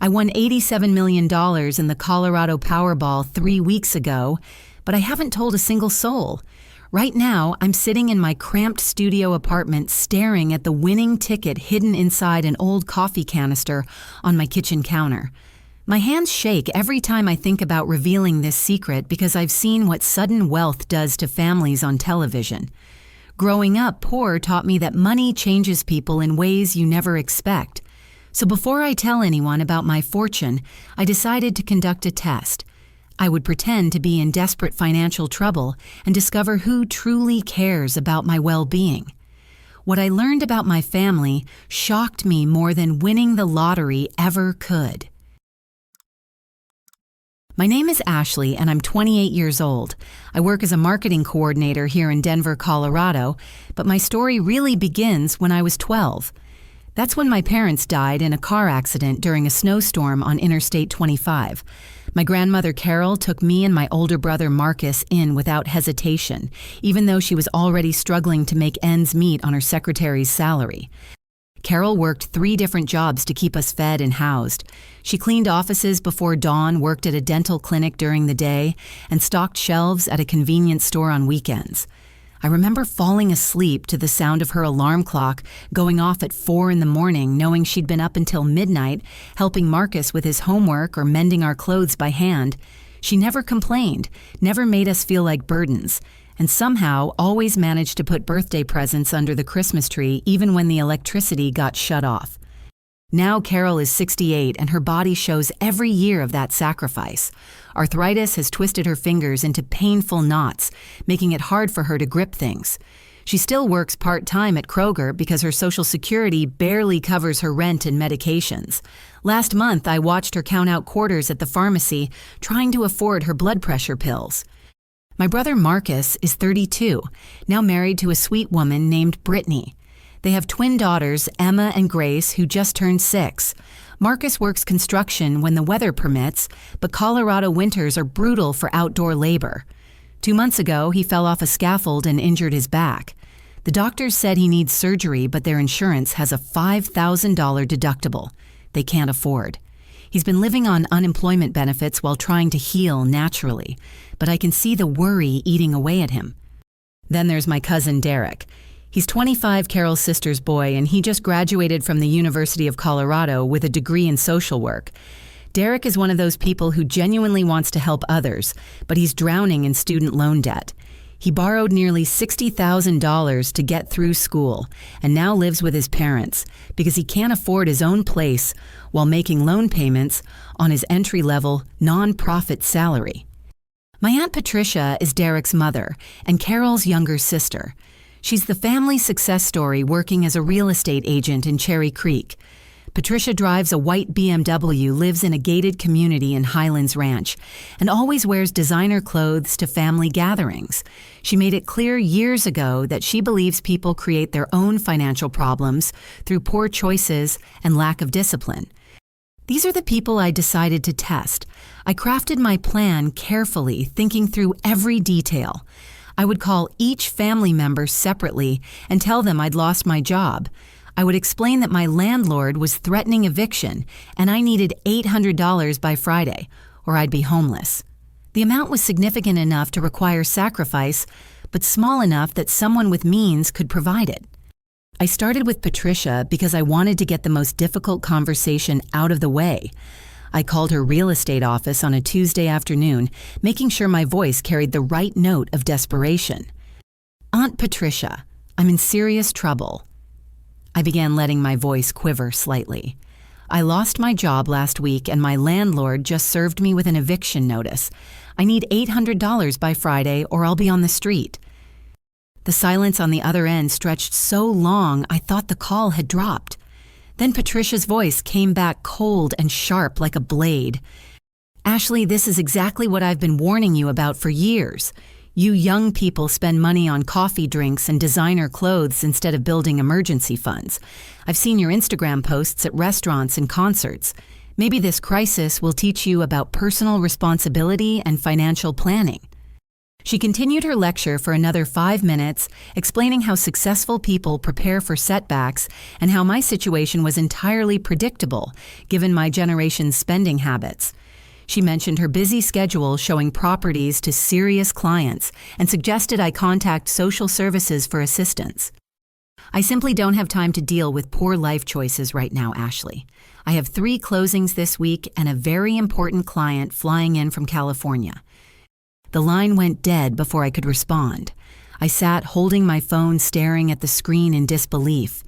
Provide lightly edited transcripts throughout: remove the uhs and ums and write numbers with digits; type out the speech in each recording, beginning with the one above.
I won $87 million in the Colorado Powerball 3 weeks ago, but I haven't told a single soul. Right now, I'm sitting in my cramped studio apartment staring at the winning ticket hidden inside an old coffee canister on my kitchen counter. My hands shake every time I think about revealing this secret because I've seen what sudden wealth does to families on television. Growing up poor taught me that money changes people in ways you never expect. So before I tell anyone about my fortune, I decided to conduct a test. I would pretend to be in desperate financial trouble and discover who truly cares about my well-being. What I learned about my family shocked me more than winning the lottery ever could. My name is Ashley, and I'm 28 years old. I work as a marketing coordinator here in Denver, Colorado, but my story really begins when I was 12. That's when my parents died in a car accident during a snowstorm on Interstate 25. My grandmother Carol took me and my older brother Marcus in without hesitation, even though she was already struggling to make ends meet on her secretary's salary. Carol worked 3 different jobs to keep us fed and housed. She cleaned offices before dawn, worked at a dental clinic during the day, and stocked shelves at a convenience store on weekends. I remember falling asleep to the sound of her alarm clock going off at 4 in the morning, knowing she'd been up until midnight, helping Marcus with his homework or mending our clothes by hand. She never complained, never made us feel like burdens, and somehow always managed to put birthday presents under the Christmas tree even when the electricity got shut off. Now Carol is 68 and her body shows every year of that sacrifice. Arthritis has twisted her fingers into painful knots, making it hard for her to grip things. She still works part-time at Kroger because her Social Security barely covers her rent and medications. Last month, I watched her count out quarters at the pharmacy, trying to afford her blood pressure pills. My brother Marcus is 32, now married to a sweet woman named Brittany. They have twin daughters, Emma and Grace, who just turned 6. Marcus works construction when the weather permits, but Colorado winters are brutal for outdoor labor. 2 months ago, he fell off a scaffold and injured his back. The doctors said he needs surgery, but their insurance has a $5,000 deductible. They can't afford. He's been living on unemployment benefits while trying to heal naturally, but I can see the worry eating away at him. Then there's my cousin Derek. He's 25, Carol's sister's boy, and he just graduated from the University of Colorado with a degree in social work. Derek is one of those people who genuinely wants to help others, but he's drowning in student loan debt. He borrowed nearly $60,000 to get through school and now lives with his parents because he can't afford his own place while making loan payments on his entry-level, non-profit salary. My Aunt Patricia is Derek's mother and Carol's younger sister. She's the family success story working as a real estate agent in Cherry Creek. Patricia drives a white BMW, lives in a gated community in Highlands Ranch, and always wears designer clothes to family gatherings. She made it clear years ago that she believes people create their own financial problems through poor choices and lack of discipline. These are the people I decided to test. I crafted my plan carefully, thinking through every detail. I would call each family member separately and tell them I'd lost my job. I would explain that my landlord was threatening eviction and I needed $800 by Friday, or I'd be homeless. The amount was significant enough to require sacrifice, but small enough that someone with means could provide it. I started with Patricia because I wanted to get the most difficult conversation out of the way. I called her real estate office on a Tuesday afternoon, making sure my voice carried the right note of desperation. "Aunt Patricia, I'm in serious trouble." I began letting my voice quiver slightly. "I lost my job last week and my landlord just served me with an eviction notice. I need $800 by Friday or I'll be on the street." The silence on the other end stretched so long I thought the call had dropped. Then Patricia's voice came back cold and sharp like a blade. "Ashley, this is exactly what I've been warning you about for years. You young people spend money on coffee drinks and designer clothes instead of building emergency funds. I've seen your Instagram posts at restaurants and concerts. Maybe this crisis will teach you about personal responsibility and financial planning." She continued her lecture for another 5 minutes, explaining how successful people prepare for setbacks and how my situation was entirely predictable, given my generation's spending habits. She mentioned her busy schedule showing properties to serious clients and suggested I contact social services for assistance. I simply don't have time to deal with poor life choices right now, Ashley. I have 3 closings this week and a very important client flying in from California. The line went dead before I could respond. I sat holding my phone, staring at the screen in disbelief.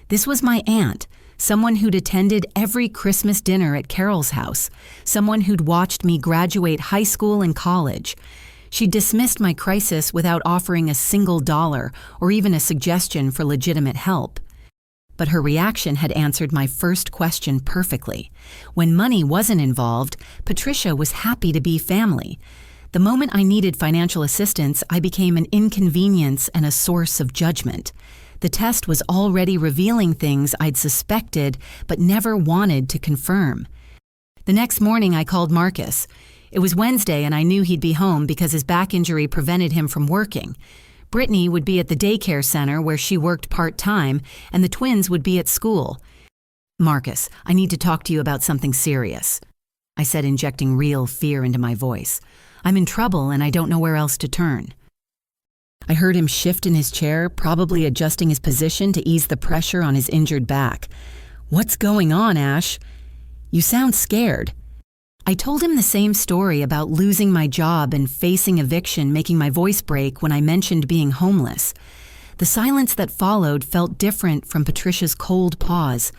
This was my aunt, someone who'd attended every Christmas dinner at Carol's house, someone who'd watched me graduate high school and college. She dismissed my crisis without offering a single dollar or even a suggestion for legitimate help. But her reaction had answered my first question perfectly. When money wasn't involved, Patricia was happy to be family. The moment I needed financial assistance, I became an inconvenience and a source of judgment. The test was already revealing things I'd suspected but never wanted to confirm. The next morning, I called Marcus. It was Wednesday and I knew he'd be home because his back injury prevented him from working. Brittany would be at the daycare center where she worked part-time, and the twins would be at school. "Marcus, I need to talk to you about something serious," I said, injecting real fear into my voice. "I'm in trouble and I don't know where else to turn." I heard him shift in his chair, probably adjusting his position to ease the pressure on his injured back. "What's going on, Ash? You sound scared." I told him the same story about losing my job and facing eviction, making my voice break when I mentioned being homeless. The silence that followed felt different from Patricia's cold pause.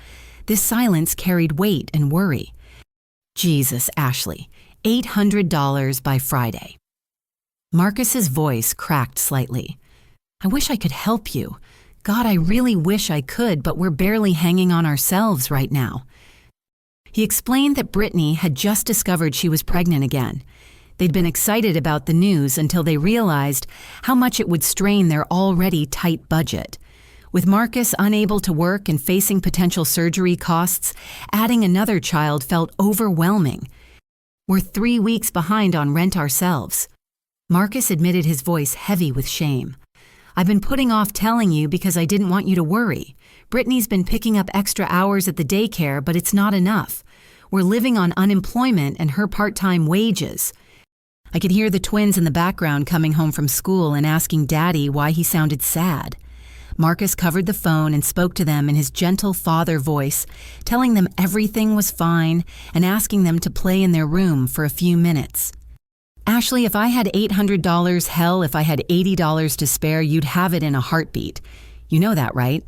This silence carried weight and worry. "Jesus, Ashley, $800 by Friday." Marcus's voice cracked slightly. "I wish I could help you. God, I really wish I could, but we're barely hanging on ourselves right now." He explained that Brittany had just discovered she was pregnant again. They'd been excited about the news until they realized how much it would strain their already tight budget. With Marcus unable to work and facing potential surgery costs, adding another child felt overwhelming. "We're 3 weeks behind on rent ourselves." Marcus admitted, his voice heavy with shame. "I've been putting off telling you because I didn't want you to worry. Brittany's been picking up extra hours at the daycare, but it's not enough. We're living on unemployment and her part-time wages." I could hear the twins in the background coming home from school and asking Daddy why he sounded sad. Marcus covered the phone and spoke to them in his gentle father voice, telling them everything was fine and asking them to play in their room for a few minutes. "Ashley, if I had $800, hell, if I had $80 to spare, you'd have it in a heartbeat. You know that, right?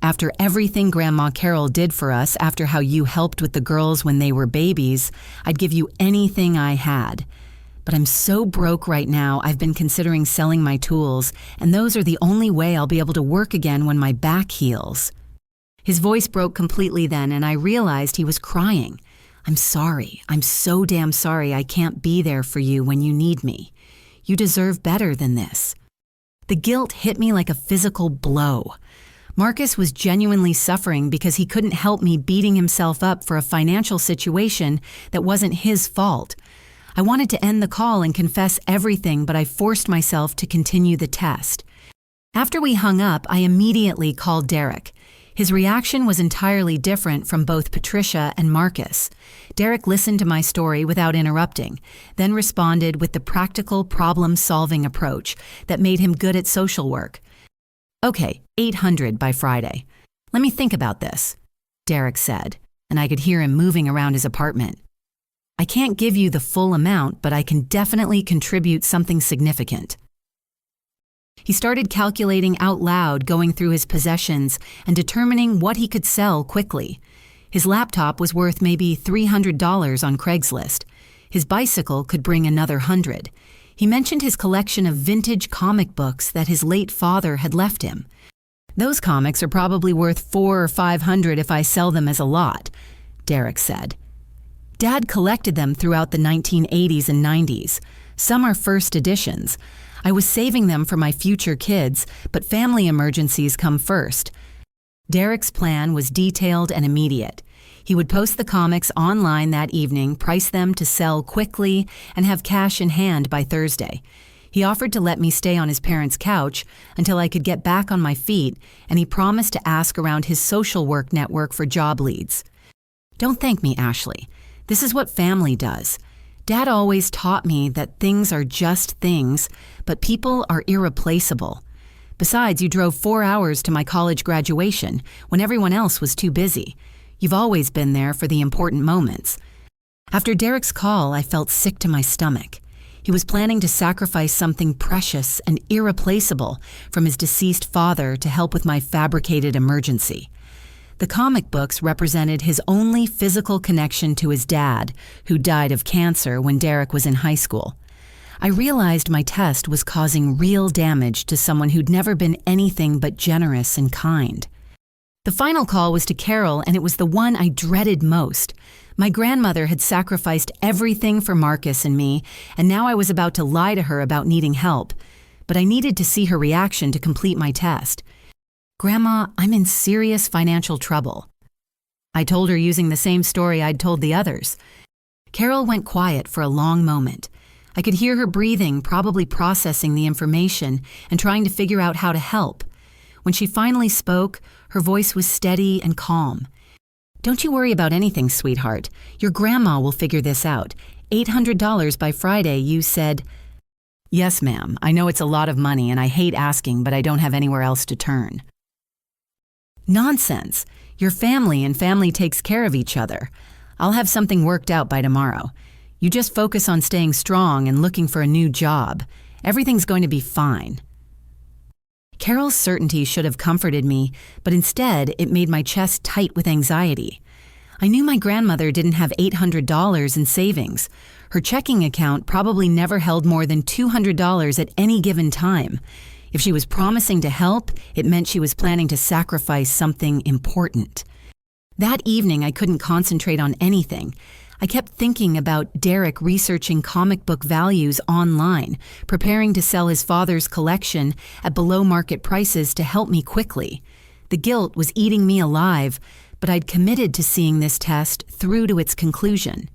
After everything Grandma Carol did for us, after how you helped with the girls when they were babies, I'd give you anything I had. But I'm so broke right now, I've been considering selling my tools, and those are the only way I'll be able to work again when my back heals." His voice broke completely then, and I realized he was crying. "I'm sorry. I'm so damn sorry I can't be there for you when you need me. You deserve better than this." The guilt hit me like a physical blow. Marcus was genuinely suffering because he couldn't help me beating himself up for a financial situation that wasn't his fault. I wanted to end the call and confess everything, but I forced myself to continue the test. After we hung up, I immediately called Derek. His reaction was entirely different from both Patricia and Marcus. Derek listened to my story without interrupting, then responded with the practical problem-solving approach that made him good at social work. "Okay, $800 by Friday. Let me think about this," Derek said, and I could hear him moving around his apartment. "I can't give you the full amount, but I can definitely contribute something significant." He started calculating out loud, going through his possessions and determining what he could sell quickly. His laptop was worth maybe $300 on Craigslist. His bicycle could bring another $100. He mentioned his collection of vintage comic books that his late father had left him. "Those comics are probably worth $400 or $500 if I sell them as a lot," Derek said. "Dad collected them throughout the 1980s and 90s. Some are first editions. I was saving them for my future kids, but family emergencies come first." Derek's plan was detailed and immediate. He would post the comics online that evening, price them to sell quickly, and have cash in hand by Thursday. He offered to let me stay on his parents' couch until I could get back on my feet, and he promised to ask around his social work network for job leads. Don't thank me, Ashley. This is what family does. Dad always taught me that things are just things, but people are irreplaceable. Besides, you drove 4 hours to my college graduation when everyone else was too busy. You've always been there for the important moments. After Derek's call, I felt sick to my stomach. He was planning to sacrifice something precious and irreplaceable from his deceased father to help with my fabricated emergency. The comic books represented his only physical connection to his dad, who died of cancer when Derek was in high school. I realized my test was causing real damage to someone who'd never been anything but generous and kind. The final call was to Carol, and it was the one I dreaded most. My grandmother had sacrificed everything for Marcus and me, and now I was about to lie to her about needing help. But I needed to see her reaction to complete my test. "Grandma, I'm in serious financial trouble." I told her using the same story I'd told the others. Carol went quiet for a long moment. I could hear her breathing, probably processing the information and trying to figure out how to help. When she finally spoke, her voice was steady and calm. "Don't you worry about anything, sweetheart. Your grandma will figure this out. $800 by Friday, you said." "Yes, ma'am. I know it's a lot of money and I hate asking, but I don't have anywhere else to turn." "Nonsense. Your family and family takes care of each other. I'll have something worked out by tomorrow. You just focus on staying strong and looking for a new job. Everything's going to be fine." Carol's certainty should have comforted me, but instead it made my chest tight with anxiety. I knew my grandmother didn't have $800 in savings. Her checking account probably never held more than $200 at any given time. If she was promising to help, it meant she was planning to sacrifice something important. That evening, I couldn't concentrate on anything. I kept thinking about Derek researching comic book values online, preparing to sell his father's collection at below-market prices to help me quickly. The guilt was eating me alive, but I'd committed to seeing this test through to its conclusion.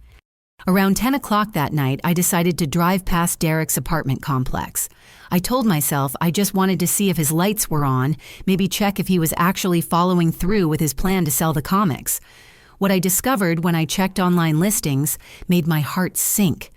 Around 10 o'clock that night, I decided to drive past Derek's apartment complex. I told myself I just wanted to see if his lights were on, maybe check if he was actually following through with his plan to sell the comics. What I discovered when I checked online listings made my heart sink.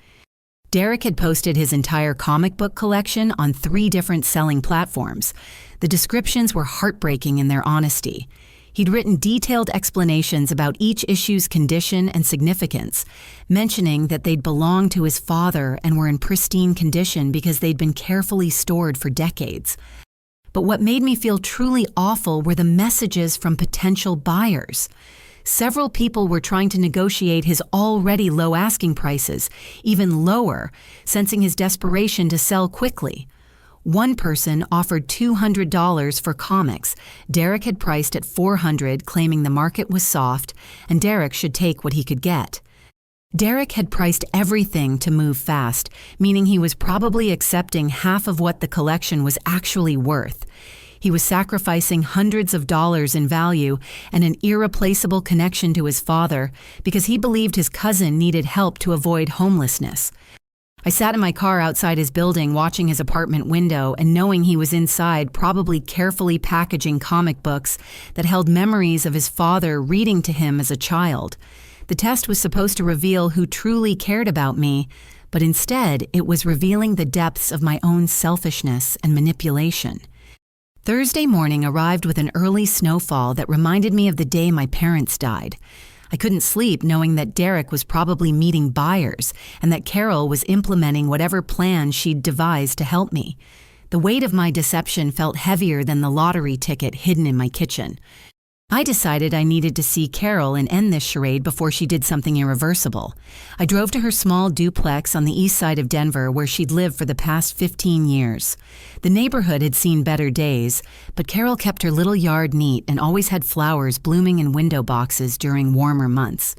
Derek had posted his entire comic book collection on 3 different selling platforms. The descriptions were heartbreaking in their honesty. He'd written detailed explanations about each issue's condition and significance, mentioning that they'd belonged to his father and were in pristine condition because they'd been carefully stored for decades. But what made me feel truly awful were the messages from potential buyers. Several people were trying to negotiate his already low asking prices, even lower, sensing his desperation to sell quickly. One person offered $200 for comics. Derek had priced at $400, claiming the market was soft, and Derek should take what he could get. Derek had priced everything to move fast, meaning he was probably accepting half of what the collection was actually worth. He was sacrificing hundreds of dollars in value and an irreplaceable connection to his father because he believed his cousin needed help to avoid homelessness. I sat in my car outside his building watching his apartment window and knowing he was inside, probably carefully packaging comic books that held memories of his father reading to him as a child. The test was supposed to reveal who truly cared about me, but instead it was revealing the depths of my own selfishness and manipulation. Thursday morning arrived with an early snowfall that reminded me of the day my parents died. I couldn't sleep knowing that Derek was probably meeting buyers and that Carol was implementing whatever plan she'd devised to help me. The weight of my deception felt heavier than the lottery ticket hidden in my kitchen. I decided I needed to see Carol and end this charade before she did something irreversible. I drove to her small duplex on the east side of Denver where she'd lived for the past 15 years. The neighborhood had seen better days, but Carol kept her little yard neat and always had flowers blooming in window boxes during warmer months.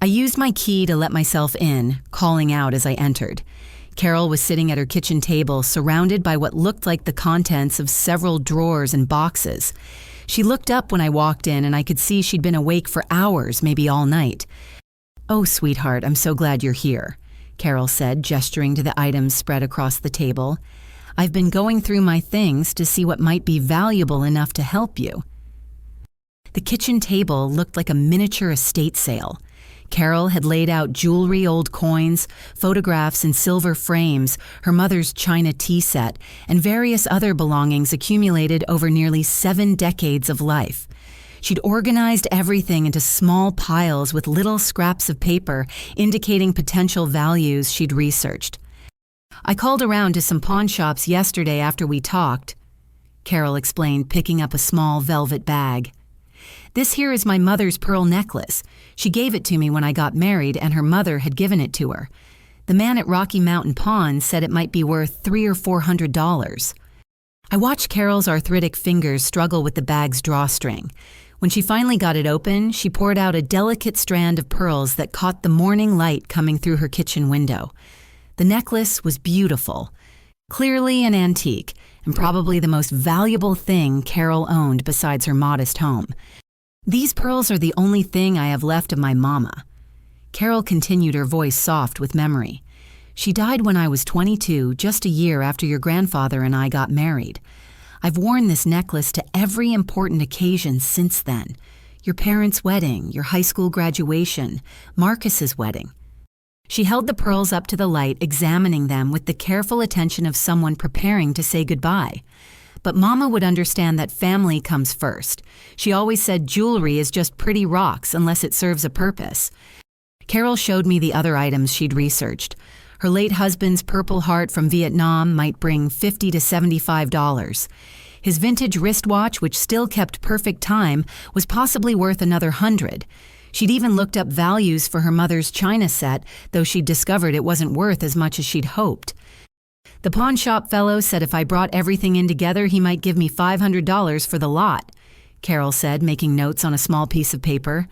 I used my key to let myself in, calling out as I entered. Carol was sitting at her kitchen table, surrounded by what looked like the contents of several drawers and boxes. She looked up when I walked in, and I could see she'd been awake for hours, maybe all night. "Oh, sweetheart, I'm so glad you're here." Carol said, gesturing to the items spread across the table. "I've been going through my things to see what might be valuable enough to help you." The kitchen table looked like a miniature estate sale. Carol had laid out jewelry, old coins, photographs in silver frames, her mother's china tea set, and various other belongings accumulated over nearly 7 decades of life. She'd organized everything into small piles with little scraps of paper indicating potential values she'd researched. "I called around to some pawn shops yesterday after we talked," Carol explained, picking up a small velvet bag. "This here is my mother's pearl necklace. She gave it to me when I got married, and her mother had given it to her. The man at Rocky Mountain Pawn said it might be worth $300 or $400. I watched Carol's arthritic fingers struggle with the bag's drawstring. When she finally got it open, she poured out a delicate strand of pearls that caught the morning light coming through her kitchen window. The necklace was beautiful, clearly an antique, and probably the most valuable thing Carol owned besides her modest home. "These pearls are the only thing I have left of my mama." Carol continued, her voice soft with memory. "She died when I was 22, just a year after your grandfather and I got married. I've worn this necklace to every important occasion since then. Your parents' wedding, your high school graduation, Marcus's wedding." She held the pearls up to the light, examining them with the careful attention of someone preparing to say goodbye. But Mama would understand that family comes first. She always said jewelry is just pretty rocks unless it serves a purpose. Carol showed me the other items she'd researched. Her late husband's Purple Heart from Vietnam might bring $50 to $75. His vintage wristwatch, which still kept perfect time, was possibly worth another $100. She'd even looked up values for her mother's china set, though she'd discovered it wasn't worth as much as she'd hoped. "The pawn shop fellow said if I brought everything in together, he might give me $500 for the lot," Carol said, making notes on a small piece of paper.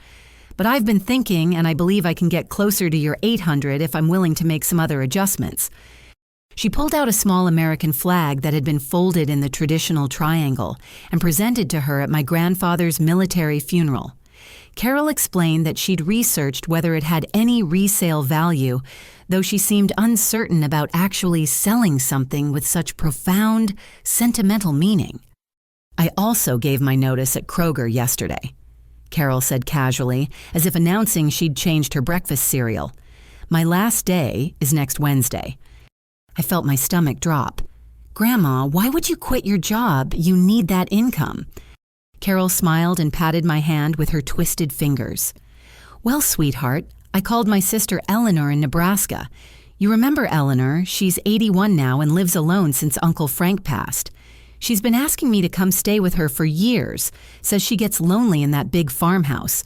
"But I've been thinking, and I believe I can get closer to your $800 if I'm willing to make some other adjustments." She pulled out a small American flag that had been folded in the traditional triangle and presented to her at my grandfather's military funeral. Carol explained that she'd researched whether it had any resale value, though she seemed uncertain about actually selling something with such profound, sentimental meaning. "I also gave my notice at Kroger yesterday," Carol said casually, as if announcing she'd changed her breakfast cereal. "My last day is next Wednesday." I felt my stomach drop. "Grandma, why would you quit your job? You need that income." Carol smiled and patted my hand with her twisted fingers. "Well, sweetheart, I called my sister Eleanor in Nebraska. You remember Eleanor? She's 81 now and lives alone since Uncle Frank passed. She's been asking me to come stay with her for years, says she gets lonely in that big farmhouse."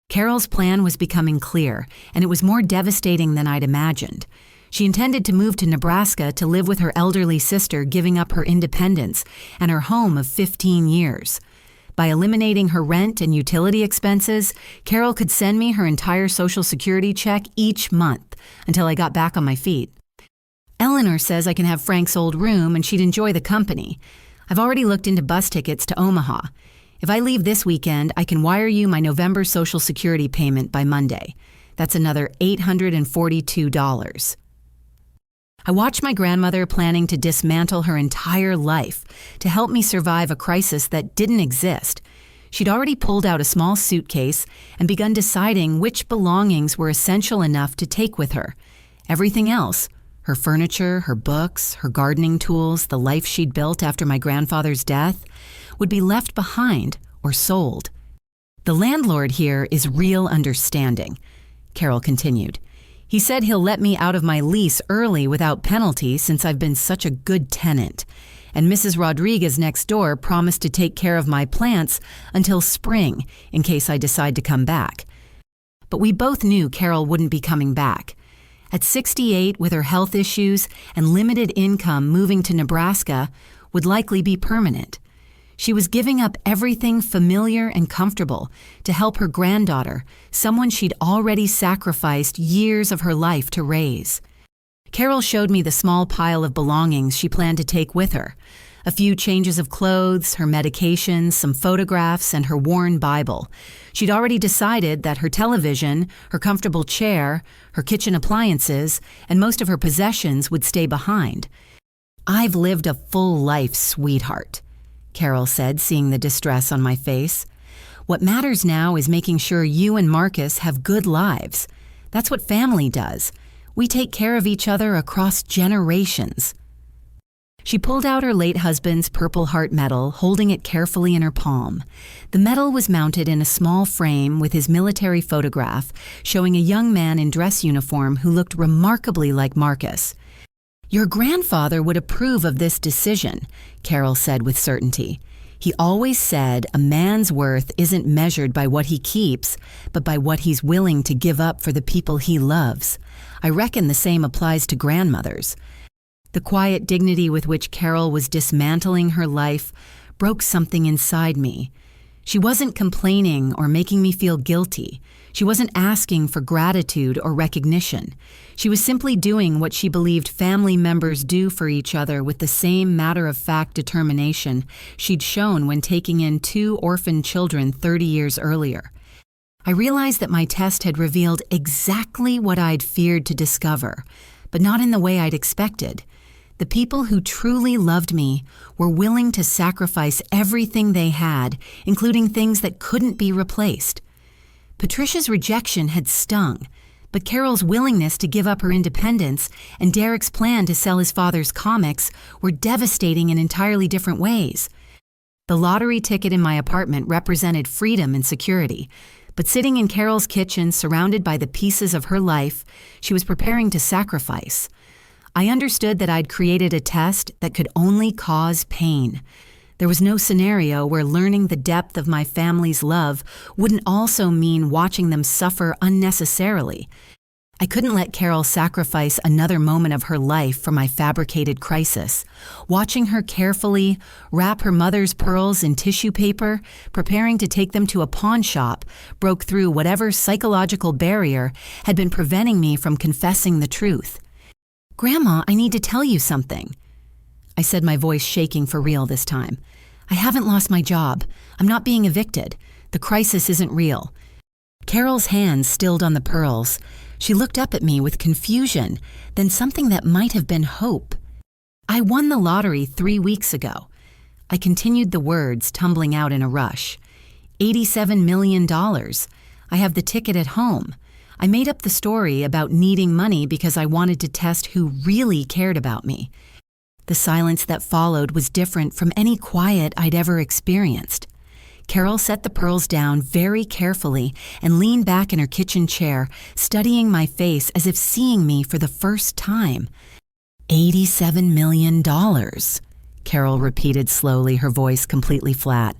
Carol's plan was becoming clear, and it was more devastating than I'd imagined. She intended to move to Nebraska to live with her elderly sister, giving up her independence and her home of 15 years. By eliminating her rent and utility expenses, Carol could send me her entire Social Security check each month until I got back on my feet. "Eleanor says I can have Frank's old room and she'd enjoy the company. I've already looked into bus tickets to Omaha. If I leave this weekend, I can wire you my November Social Security payment by Monday. That's another $842. I watched my grandmother planning to dismantle her entire life to help me survive a crisis that didn't exist. She'd already pulled out a small suitcase and begun deciding which belongings were essential enough to take with her. Everything else, her furniture, her books, her gardening tools, the life she'd built after my grandfather's death, would be left behind or sold. "The landlord here is real understanding," Carol continued. "He said he'll let me out of my lease early without penalty since I've been such a good tenant. And Mrs. Rodriguez next door promised to take care of my plants until spring in case I decide to come back." But we both knew Carol wouldn't be coming back. At 68, with her health issues and limited income, moving to Nebraska would likely be permanent. She was giving up everything familiar and comfortable to help her granddaughter, someone she'd already sacrificed years of her life to raise. Carol showed me the small pile of belongings she planned to take with her: A few changes of clothes, her medications, some photographs, and her worn Bible. She'd already decided that her television, her comfortable chair, her kitchen appliances, and most of her possessions would stay behind. "I've lived a full life, sweetheart," Carol said, seeing the distress on my face. "What matters now is making sure you and Marcus have good lives. That's what family does. We take care of each other across generations." She pulled out her late husband's Purple Heart medal, holding it carefully in her palm. The medal was mounted in a small frame with his military photograph, showing a young man in dress uniform who looked remarkably like Marcus. "Your grandfather would approve of this decision," Carol said with certainty. "He always said a man's worth isn't measured by what he keeps, but by what he's willing to give up for the people he loves. I reckon the same applies to grandmothers." The quiet dignity with which Carol was dismantling her life broke something inside me. She wasn't complaining or making me feel guilty. She wasn't asking for gratitude or recognition. She was simply doing what she believed family members do for each other with the same matter-of-fact determination she'd shown when taking in 2 orphaned children 30 years earlier. I realized that my test had revealed exactly what I'd feared to discover, but not in the way I'd expected. The people who truly loved me were willing to sacrifice everything they had, including things that couldn't be replaced. Patricia's rejection had stung, but Carol's willingness to give up her independence and Derek's plan to sell his father's comics were devastating in entirely different ways. The lottery ticket in my apartment represented freedom and security, but sitting in Carol's kitchen surrounded by the pieces of her life, she was preparing to sacrifice. I understood that I'd created a test that could only cause pain. There was no scenario where learning the depth of my family's love wouldn't also mean watching them suffer unnecessarily. I couldn't let Carol sacrifice another moment of her life for my fabricated crisis. Watching her carefully wrap her mother's pearls in tissue paper, preparing to take them to a pawn shop, broke through whatever psychological barrier had been preventing me from confessing the truth. "Grandma, I need to tell you something," I said, my voice shaking for real this time. "I haven't lost my job. I'm not being evicted. The crisis isn't real." Carol's hands stilled on the pearls. She looked up at me with confusion, then something that might have been hope. "I won the lottery 3 weeks ago." I continued the words, tumbling out in a rush. $87 million. I have the ticket at home. I made up the story about needing money because I wanted to test who really cared about me. The silence that followed was different from any quiet I'd ever experienced. Carol set the pearls down very carefully and leaned back in her kitchen chair, studying my face as if seeing me for the first time. $87 million, Carol repeated slowly, her voice completely flat.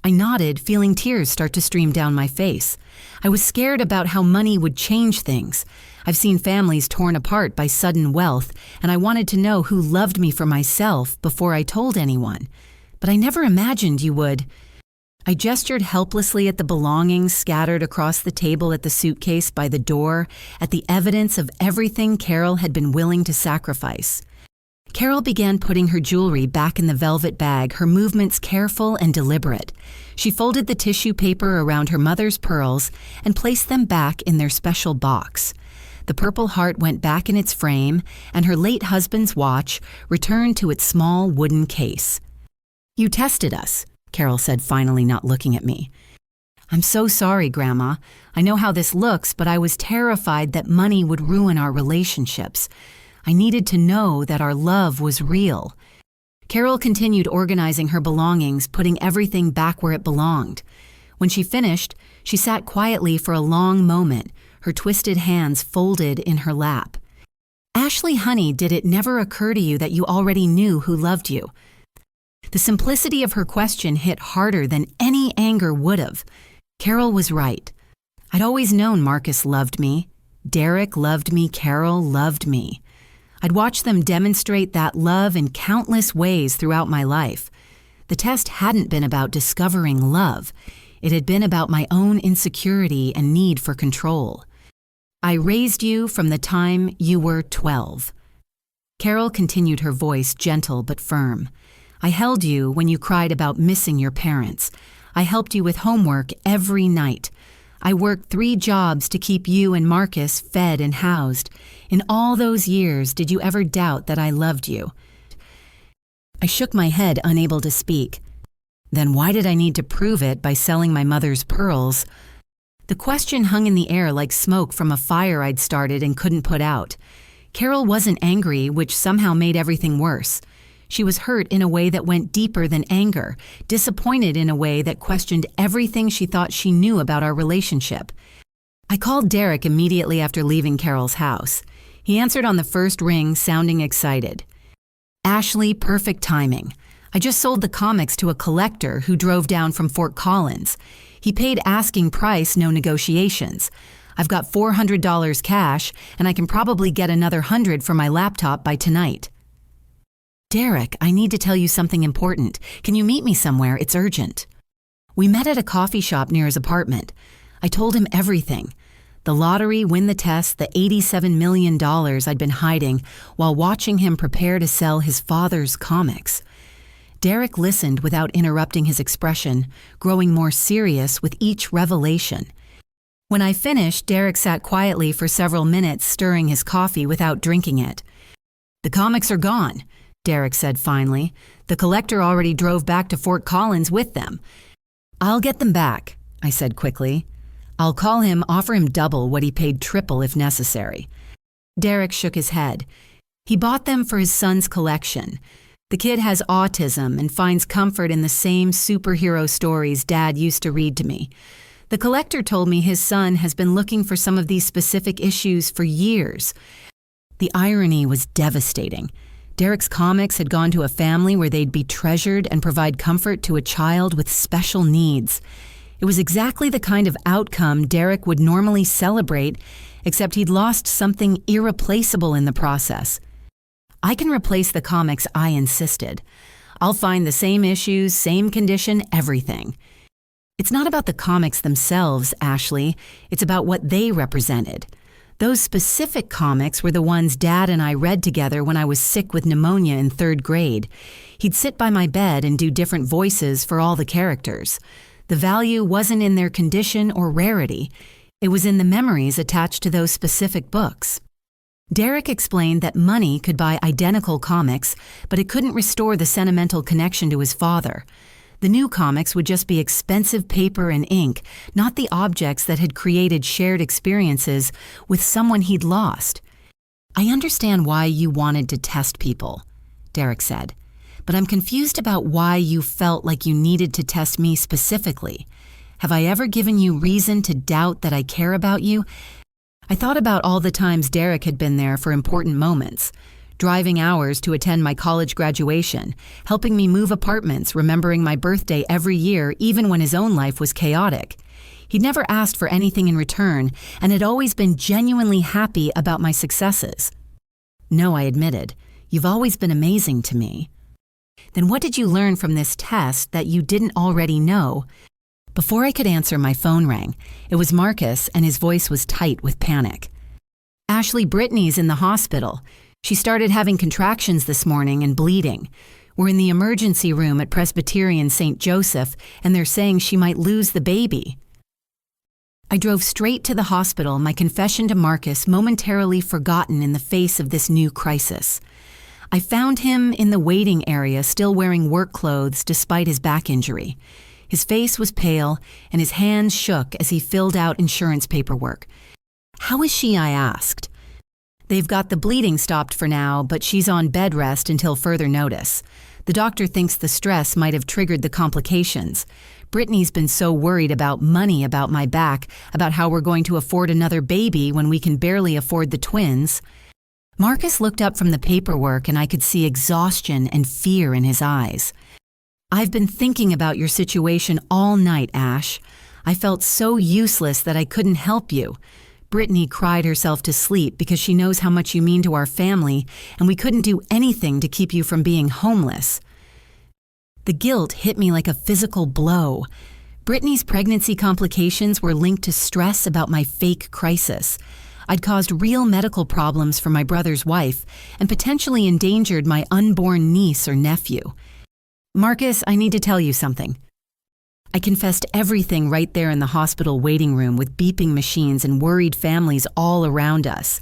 I nodded, feeling tears start to stream down my face. I was scared about how money would change things. I've seen families torn apart by sudden wealth, and I wanted to know who loved me for myself before I told anyone. But I never imagined you would. I gestured helplessly at the belongings scattered across the table at the suitcase by the door, at the evidence of everything Carol had been willing to sacrifice. Carol began putting her jewelry back in the velvet bag, her movements careful and deliberate. She folded the tissue paper around her mother's pearls and placed them back in their special box. The Purple Heart went back in its frame, and her late husband's watch returned to its small wooden case. "You tested us," Carol said, finally not looking at me. "I'm so sorry, Grandma. I know how this looks, but I was terrified that money would ruin our relationships. I needed to know that our love was real." Carol continued organizing her belongings, putting everything back where it belonged. When she finished, she sat quietly for a long moment, her twisted hands folded in her lap. "Ashley, honey, did it never occur to you that you already knew who loved you?" The simplicity of her question hit harder than any anger would have. Carol was right. I'd always known Marcus loved me. Derek loved me. Carol loved me. I'd watched them demonstrate that love in countless ways throughout my life. The test hadn't been about discovering love. It had been about my own insecurity and need for control. "I raised you from the time you were 12. Carol continued, her voice gentle but firm. I held you when you cried about missing your parents. I helped you with homework every night. I worked 3 jobs to keep you and Marcus fed and housed. In all those years, did you ever doubt that I loved you?" I shook my head, unable to speak. Then why did I need to prove it by selling my mother's pearls? The question hung in the air like smoke from a fire I'd started and couldn't put out. Carol wasn't angry, which somehow made everything worse. She was hurt in a way that went deeper than anger, disappointed in a way that questioned everything she thought she knew about our relationship. I called Derek immediately after leaving Carol's house. He answered on the first ring, sounding excited. "Ashley, perfect timing. I just sold the comics to a collector who drove down from Fort Collins. He paid asking price, no negotiations. I've got $400 cash, and I can probably get another $100 for my laptop by tonight." "Derek, I need to tell you something important. Can you meet me somewhere? It's urgent." We met at a coffee shop near his apartment. I told him everything. The lottery, win the test, the $87 million I'd been hiding while watching him prepare to sell his father's comics. Derek listened without interrupting his expression, growing more serious with each revelation. When I finished, Derek sat quietly for several minutes, stirring his coffee without drinking it. "The comics are gone," Derek said finally. "The collector already drove back to Fort Collins with them." "I'll get them back," I said quickly. "I'll call him, offer him double what he paid triple if necessary." Derek shook his head. He bought them for his son's collection. The kid has autism and finds comfort in the same superhero stories Dad used to read to me. The collector told me his son has been looking for some of these specific issues for years. The irony was devastating. Derek's comics had gone to a family where they'd be treasured and provide comfort to a child with special needs. It was exactly the kind of outcome Derek would normally celebrate, except he'd lost something irreplaceable in the process. "I can replace the comics," I insisted. "I'll find the same issues, same condition, everything." "It's not about the comics themselves, Ashley. It's about what they represented. Those specific comics were the ones Dad and I read together when I was sick with pneumonia in 3rd grade. He'd sit by my bed and do different voices for all the characters. The value wasn't in their condition or rarity. It was in the memories attached to those specific books." Derek explained that money could buy identical comics, but it couldn't restore the sentimental connection to his father. The new comics would just be expensive paper and ink, not the objects that had created shared experiences with someone he'd lost. "I understand why you wanted to test people," Derek said, "but I'm confused about why you felt like you needed to test me specifically. Have I ever given you reason to doubt that I care about you?" I thought about all the times Derek had been there for important moments, driving hours to attend my college graduation, helping me move apartments, remembering my birthday every year even when his own life was chaotic. He'd never asked for anything in return and had always been genuinely happy about my successes. "No," I admitted, "you've always been amazing to me." "Then what did you learn from this test that you didn't already know?" Before I could answer, my phone rang. It was Marcus, and his voice was tight with panic. "Ashley, Brittany's in the hospital. She started having contractions this morning and bleeding. We're in the emergency room at Presbyterian St. Joseph, and they're saying she might lose the baby." I drove straight to the hospital, my confession to Marcus momentarily forgotten in the face of this new crisis. I found him in the waiting area, still wearing work clothes despite his back injury. His face was pale, and his hands shook as he filled out insurance paperwork. "How is she?" I asked. "They've got the bleeding stopped for now, but she's on bed rest until further notice. The doctor thinks the stress might have triggered the complications. Brittany's been so worried about money, about my back, about how we're going to afford another baby when we can barely afford the twins." Marcus looked up from the paperwork, and I could see exhaustion and fear in his eyes. "I've been thinking about your situation all night, Ash. I felt so useless that I couldn't help you. Brittany cried herself to sleep because she knows how much you mean to our family, and we couldn't do anything to keep you from being homeless." The guilt hit me like a physical blow. Brittany's pregnancy complications were linked to stress about my fake crisis. I'd caused real medical problems for my brother's wife and potentially endangered my unborn niece or nephew. Marcus, I need to tell you something. I confessed everything right there in the hospital waiting room with beeping machines and worried families all around us.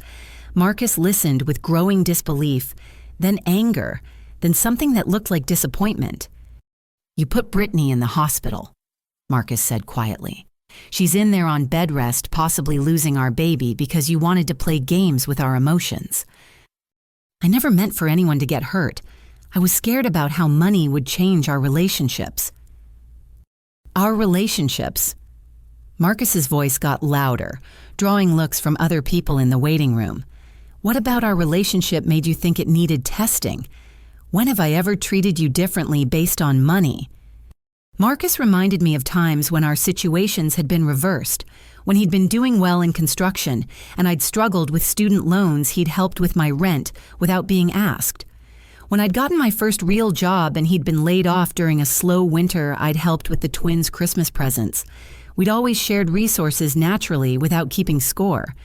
Marcus listened with growing disbelief, then anger, then something that looked like disappointment. You put Brittany in the hospital, Marcus said quietly. She's in there on bed rest, possibly losing our baby because you wanted to play games with our emotions. I never meant for anyone to get hurt. I was scared about how money would change our relationships. Our relationships. Marcus's voice got louder, drawing looks from other people in the waiting room. What about our relationship made you think it needed testing? When have I ever treated you differently based on money? Marcus reminded me of times when our situations had been reversed, when he'd been doing well in construction and I'd struggled with student loans he'd helped with my rent without being asked. When I'd gotten my first real job and he'd been laid off during a slow winter I'd helped with the twins' Christmas presents. We'd always shared resources naturally without keeping score.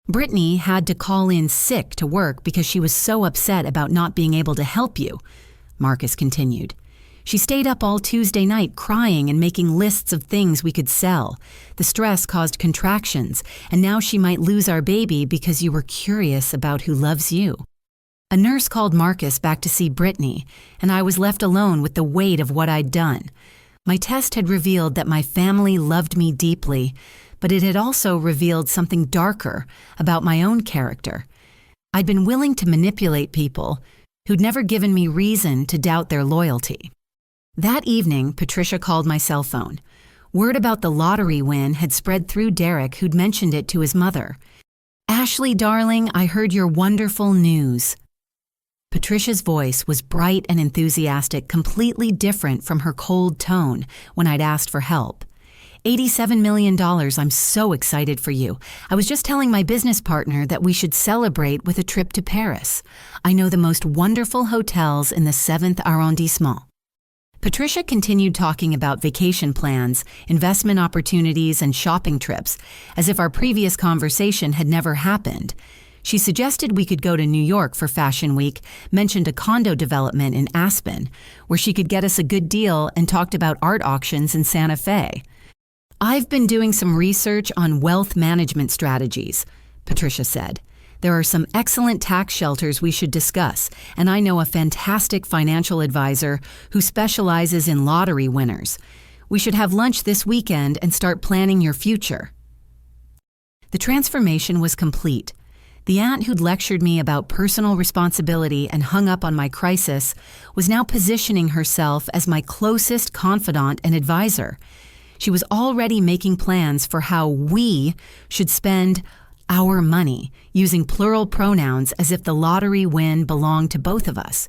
Brittany had to call in sick to work because she was so upset about not being able to help you, Marcus continued. She stayed up all Tuesday night crying and making lists of things we could sell. The stress caused contractions, and now she might lose our baby because you were curious about who loves you. A nurse called Marcus back to see Brittany, and I was left alone with the weight of what I'd done. My test had revealed that my family loved me deeply, but it had also revealed something darker about my own character. I'd been willing to manipulate people who'd never given me reason to doubt their loyalty. That evening, Patricia called my cell phone. Word about the lottery win had spread through Derek, who'd mentioned it to his mother. "Ashley, darling, I heard your wonderful news." Patricia's voice was bright and enthusiastic, completely different from her cold tone when I'd asked for help. $87 million, I'm so excited for you. I was just telling my business partner that we should celebrate with a trip to Paris. I know the most wonderful hotels in the 7th arrondissement. Patricia continued talking about vacation plans, investment opportunities, and shopping trips, as if our previous conversation had never happened. She suggested we could go to New York for Fashion Week, mentioned a condo development in Aspen, where she could get us a good deal, and talked about art auctions in Santa Fe. "I've been doing some research on wealth management strategies," Patricia said. "There are some excellent tax shelters we should discuss, and I know a fantastic financial advisor who specializes in lottery winners. We should have lunch this weekend and start planning your future." The transformation was complete. The aunt who'd lectured me about personal responsibility and hung up on my crisis was now positioning herself as my closest confidant and advisor. She was already making plans for how we should spend our money, using plural pronouns as if the lottery win belonged to both of us.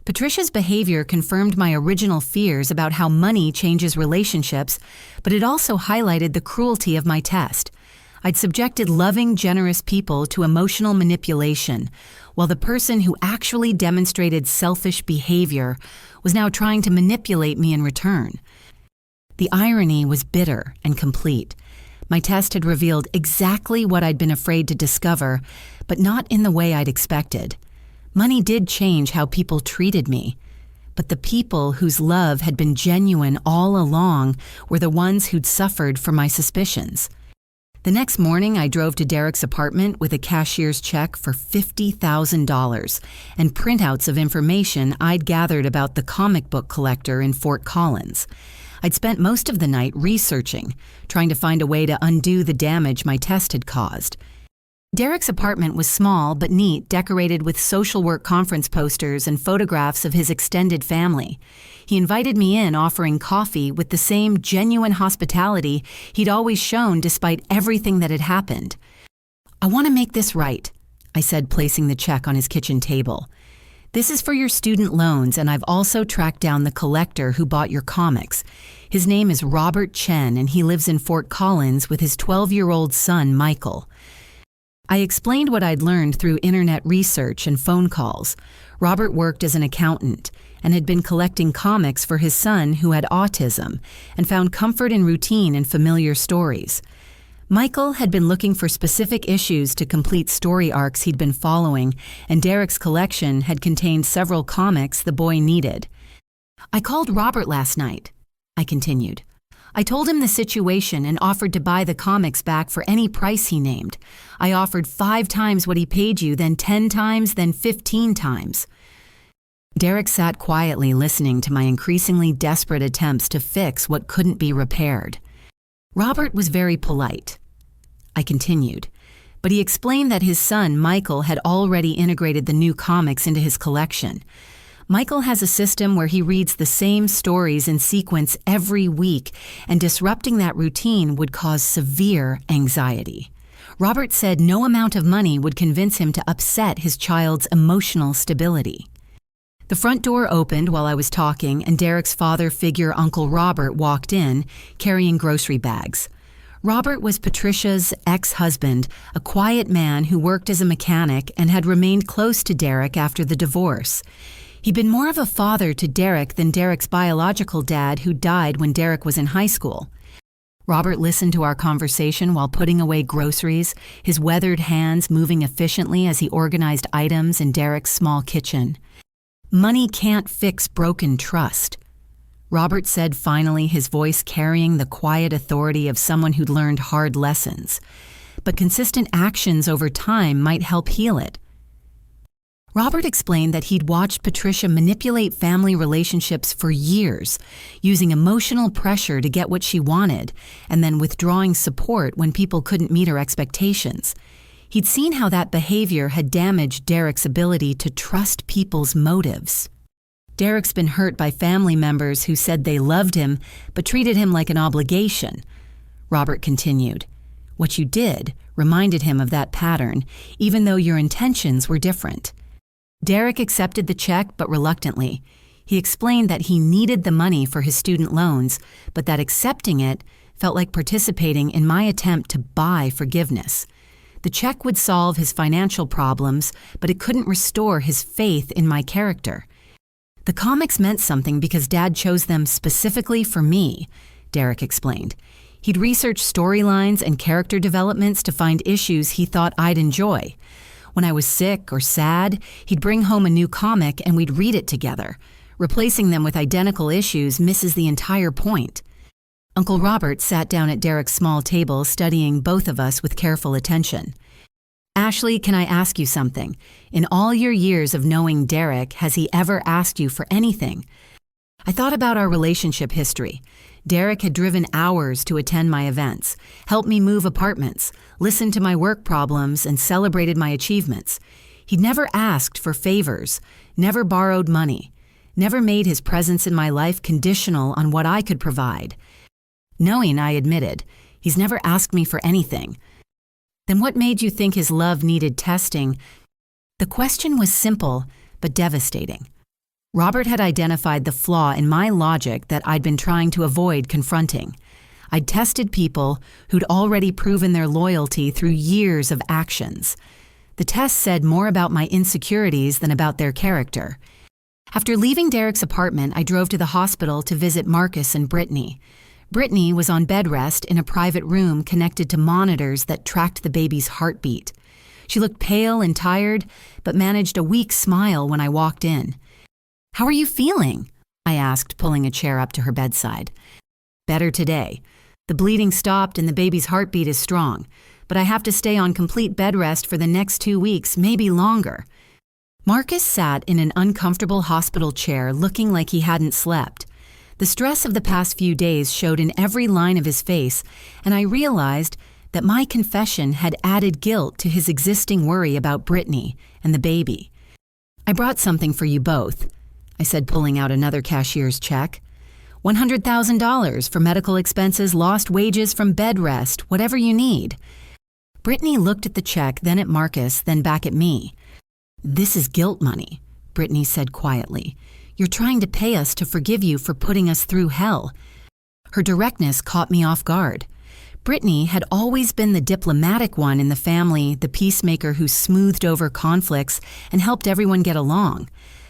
Patricia's behavior confirmed my original fears about how money changes relationships, but it also highlighted the cruelty of my test. I'd subjected loving, generous people to emotional manipulation, while the person who actually demonstrated selfish behavior was now trying to manipulate me in return. The irony was bitter and complete. My test had revealed exactly what I'd been afraid to discover, but not in the way I'd expected. Money did change how people treated me, but the people whose love had been genuine all along were the ones who'd suffered for my suspicions. The next morning, I drove to Derek's apartment with a cashier's check for $50,000 and printouts of information I'd gathered about the comic book collector in Fort Collins. I'd spent most of the night researching, trying to find a way to undo the damage my test had caused. Derek's apartment was small but neat, decorated with social work conference posters and photographs of his extended family. He invited me in, offering coffee with the same genuine hospitality he'd always shown despite everything that had happened. "I want to make this right," I said, placing the check on his kitchen table. "This is for your student loans, and I've also tracked down the collector who bought your comics. His name is Robert Chen, and he lives in Fort Collins with his 12-year-old son, Michael." I explained what I'd learned through internet research and phone calls. Robert worked as an accountant and had been collecting comics for his son who had autism and found comfort in routine and familiar stories. Michael had been looking for specific issues to complete story arcs he'd been following, and Derek's collection had contained several comics the boy needed. I called Robert last night, I continued. I told him the situation and offered to buy the comics back for any price he named. I offered 5 times what he paid you, then 10 times, then 15 times. Derek sat quietly listening to my increasingly desperate attempts to fix what couldn't be repaired. Robert was very polite. I continued, but he explained that his son, Michael, had already integrated the new comics into his collection. Michael has a system where he reads the same stories in sequence every week, and disrupting that routine would cause severe anxiety. Robert said no amount of money would convince him to upset his child's emotional stability. The front door opened while I was talking, and Derek's father figure, Uncle Robert, walked in, carrying grocery bags. Robert was Patricia's ex-husband, a quiet man who worked as a mechanic and had remained close to Derek after the divorce. He'd been more of a father to Derek than Derek's biological dad, who died when Derek was in high school. Robert listened to our conversation while putting away groceries, his weathered hands moving efficiently as he organized items in Derek's small kitchen. Money can't fix broken trust, Robert said finally, his voice carrying the quiet authority of someone who'd learned hard lessons. But consistent actions over time might help heal it. Robert explained that he'd watched Patricia manipulate family relationships for years, using emotional pressure to get what she wanted, and then withdrawing support when people couldn't meet her expectations. He'd seen how that behavior had damaged Derek's ability to trust people's motives. Derek's been hurt by family members who said they loved him but treated him like an obligation. Robert continued, "What you did reminded him of that pattern, even though your intentions were different." Derek accepted the check, but reluctantly. He explained that he needed the money for his student loans, but that accepting it felt like participating in my attempt to buy forgiveness. The check would solve his financial problems, but it couldn't restore his faith in my character. The comics meant something because Dad chose them specifically for me, Derek explained. He'd researched storylines and character developments to find issues he thought I'd enjoy. When I was sick or sad, he'd bring home a new comic and we'd read it together. Replacing them with identical issues misses the entire point. Uncle Robert sat down at Derek's small table, studying both of us with careful attention. "Ashley, can I ask you something? In all your years of knowing Derek, has he ever asked you for anything?" I thought about our relationship history. Derek had driven hours to attend my events, helped me move apartments, listened to my work problems, and celebrated my achievements. He'd never asked for favors, never borrowed money, never made his presence in my life conditional on what I could provide. Knowing, I admitted, he's never asked me for anything. Then what made you think his love needed testing? The question was simple, but devastating. Robert had identified the flaw in my logic that I'd been trying to avoid confronting. I'd tested people who'd already proven their loyalty through years of actions. The test said more about my insecurities than about their character. After leaving Derek's apartment, I drove to the hospital to visit Marcus and Brittany. Brittany was on bed rest in a private room connected to monitors that tracked the baby's heartbeat. She looked pale and tired, but managed a weak smile when I walked in. "How are you feeling?" I asked, pulling a chair up to her bedside. "Better today. The bleeding stopped and the baby's heartbeat is strong, but I have to stay on complete bed rest for the next 2 weeks, maybe longer." Marcus sat in an uncomfortable hospital chair, looking like he hadn't slept. The stress of the past few days showed in every line of his face, and I realized that my confession had added guilt to his existing worry about Brittany and the baby. "I brought something for you both," I said, pulling out another cashier's check. $100,000 for medical expenses, lost wages from bed rest, whatever you need. Brittany looked at the check, then at Marcus, then back at me. "This is guilt money," Brittany said quietly. "You're trying to pay us to forgive you for putting us through hell." Her directness caught me off guard. Brittany had always been the diplomatic one in the family, the peacemaker who smoothed over conflicts and helped everyone get along.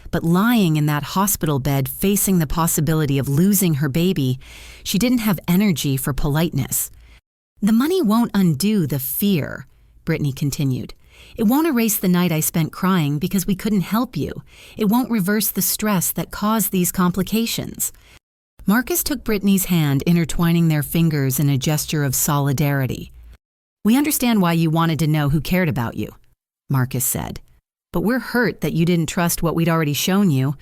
But lying in that hospital bed, facing the possibility of losing her baby, she didn't have energy for politeness. "The money won't undo the fear," Brittany continued. It won't erase the night I spent crying because we couldn't help you. It won't reverse the stress that caused these complications. Marcus took Brittany's hand, intertwining their fingers in a gesture of solidarity. We understand why you wanted to know who cared about you, Marcus said. But we're hurt that you didn't trust what we'd already shown you.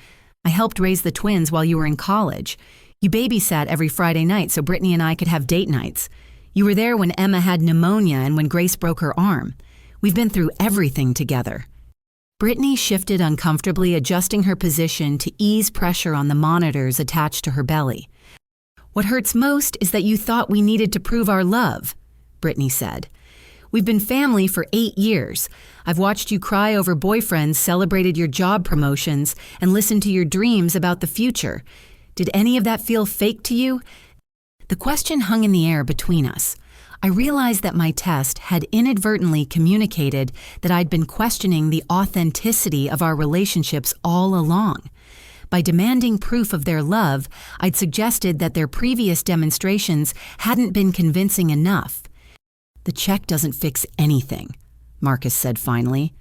I helped raise the twins while you were in college. You babysat every Friday night so Brittany and I could have date nights. You were there when Emma had pneumonia and when Grace broke her arm. We've been through everything together. Brittany shifted uncomfortably, adjusting her position to ease pressure on the monitors attached to her belly. What hurts most is that you thought we needed to prove our love, Brittany said. We've been family for 8 years. I've watched you cry over boyfriends, celebrated your job promotions, and listened to your dreams about the future. Did any of that feel fake to you? The question hung in the air between us. I realized that my test had inadvertently communicated that I'd been questioning the authenticity of our relationships all along. By demanding proof of their love, I'd suggested that their previous demonstrations hadn't been convincing enough. The check doesn't fix anything, Marcus said finally.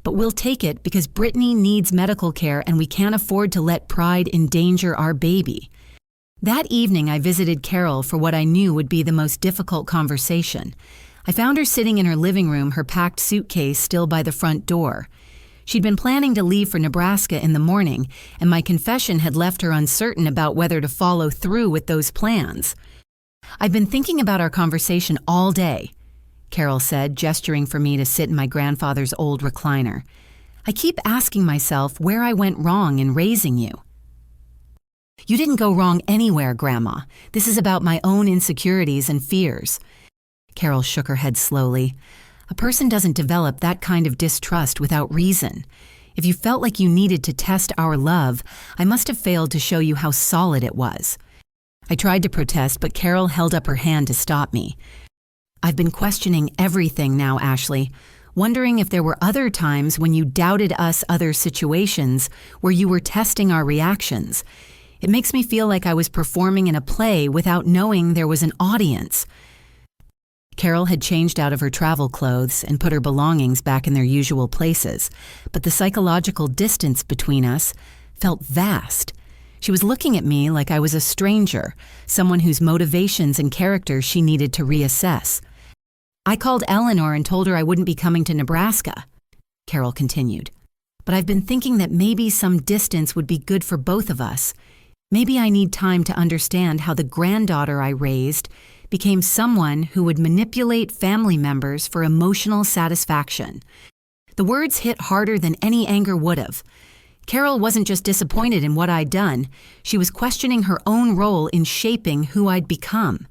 But we'll take it because Brittany needs medical care and we can't afford to let pride endanger our baby. That evening, I visited Carol for what I knew would be the most difficult conversation. I found her sitting in her living room, her packed suitcase still by the front door. She'd been planning to leave for Nebraska in the morning, and my confession had left her uncertain about whether to follow through with those plans. I've been thinking about our conversation all day, Carol said, gesturing for me to sit in my grandfather's old recliner. I keep asking myself where I went wrong in raising you. You didn't go wrong anywhere, Grandma. This is about my own insecurities and fears. Carol shook her head slowly. A person doesn't develop that kind of distrust without reason. If you felt like you needed to test our love, I must have failed to show you how solid it was. I tried to protest, but Carol held up her hand to stop me. I've been questioning everything now, Ashley, wondering if there were other times when you doubted us, other situations where you were testing our reactions. It makes me feel like I was performing in a play without knowing there was an audience. Carol had changed out of her travel clothes and put her belongings back in their usual places, but the psychological distance between us felt vast. She was looking at me like I was a stranger, someone whose motivations and character she needed to reassess. I called Eleanor and told her I wouldn't be coming to Nebraska, Carol continued. But I've been thinking that maybe some distance would be good for both of us. Maybe I need time to understand how the granddaughter I raised became someone who would manipulate family members for emotional satisfaction. The words hit harder than any anger would have. Carol wasn't just disappointed in what I'd done. She was questioning her own role in shaping who I'd become.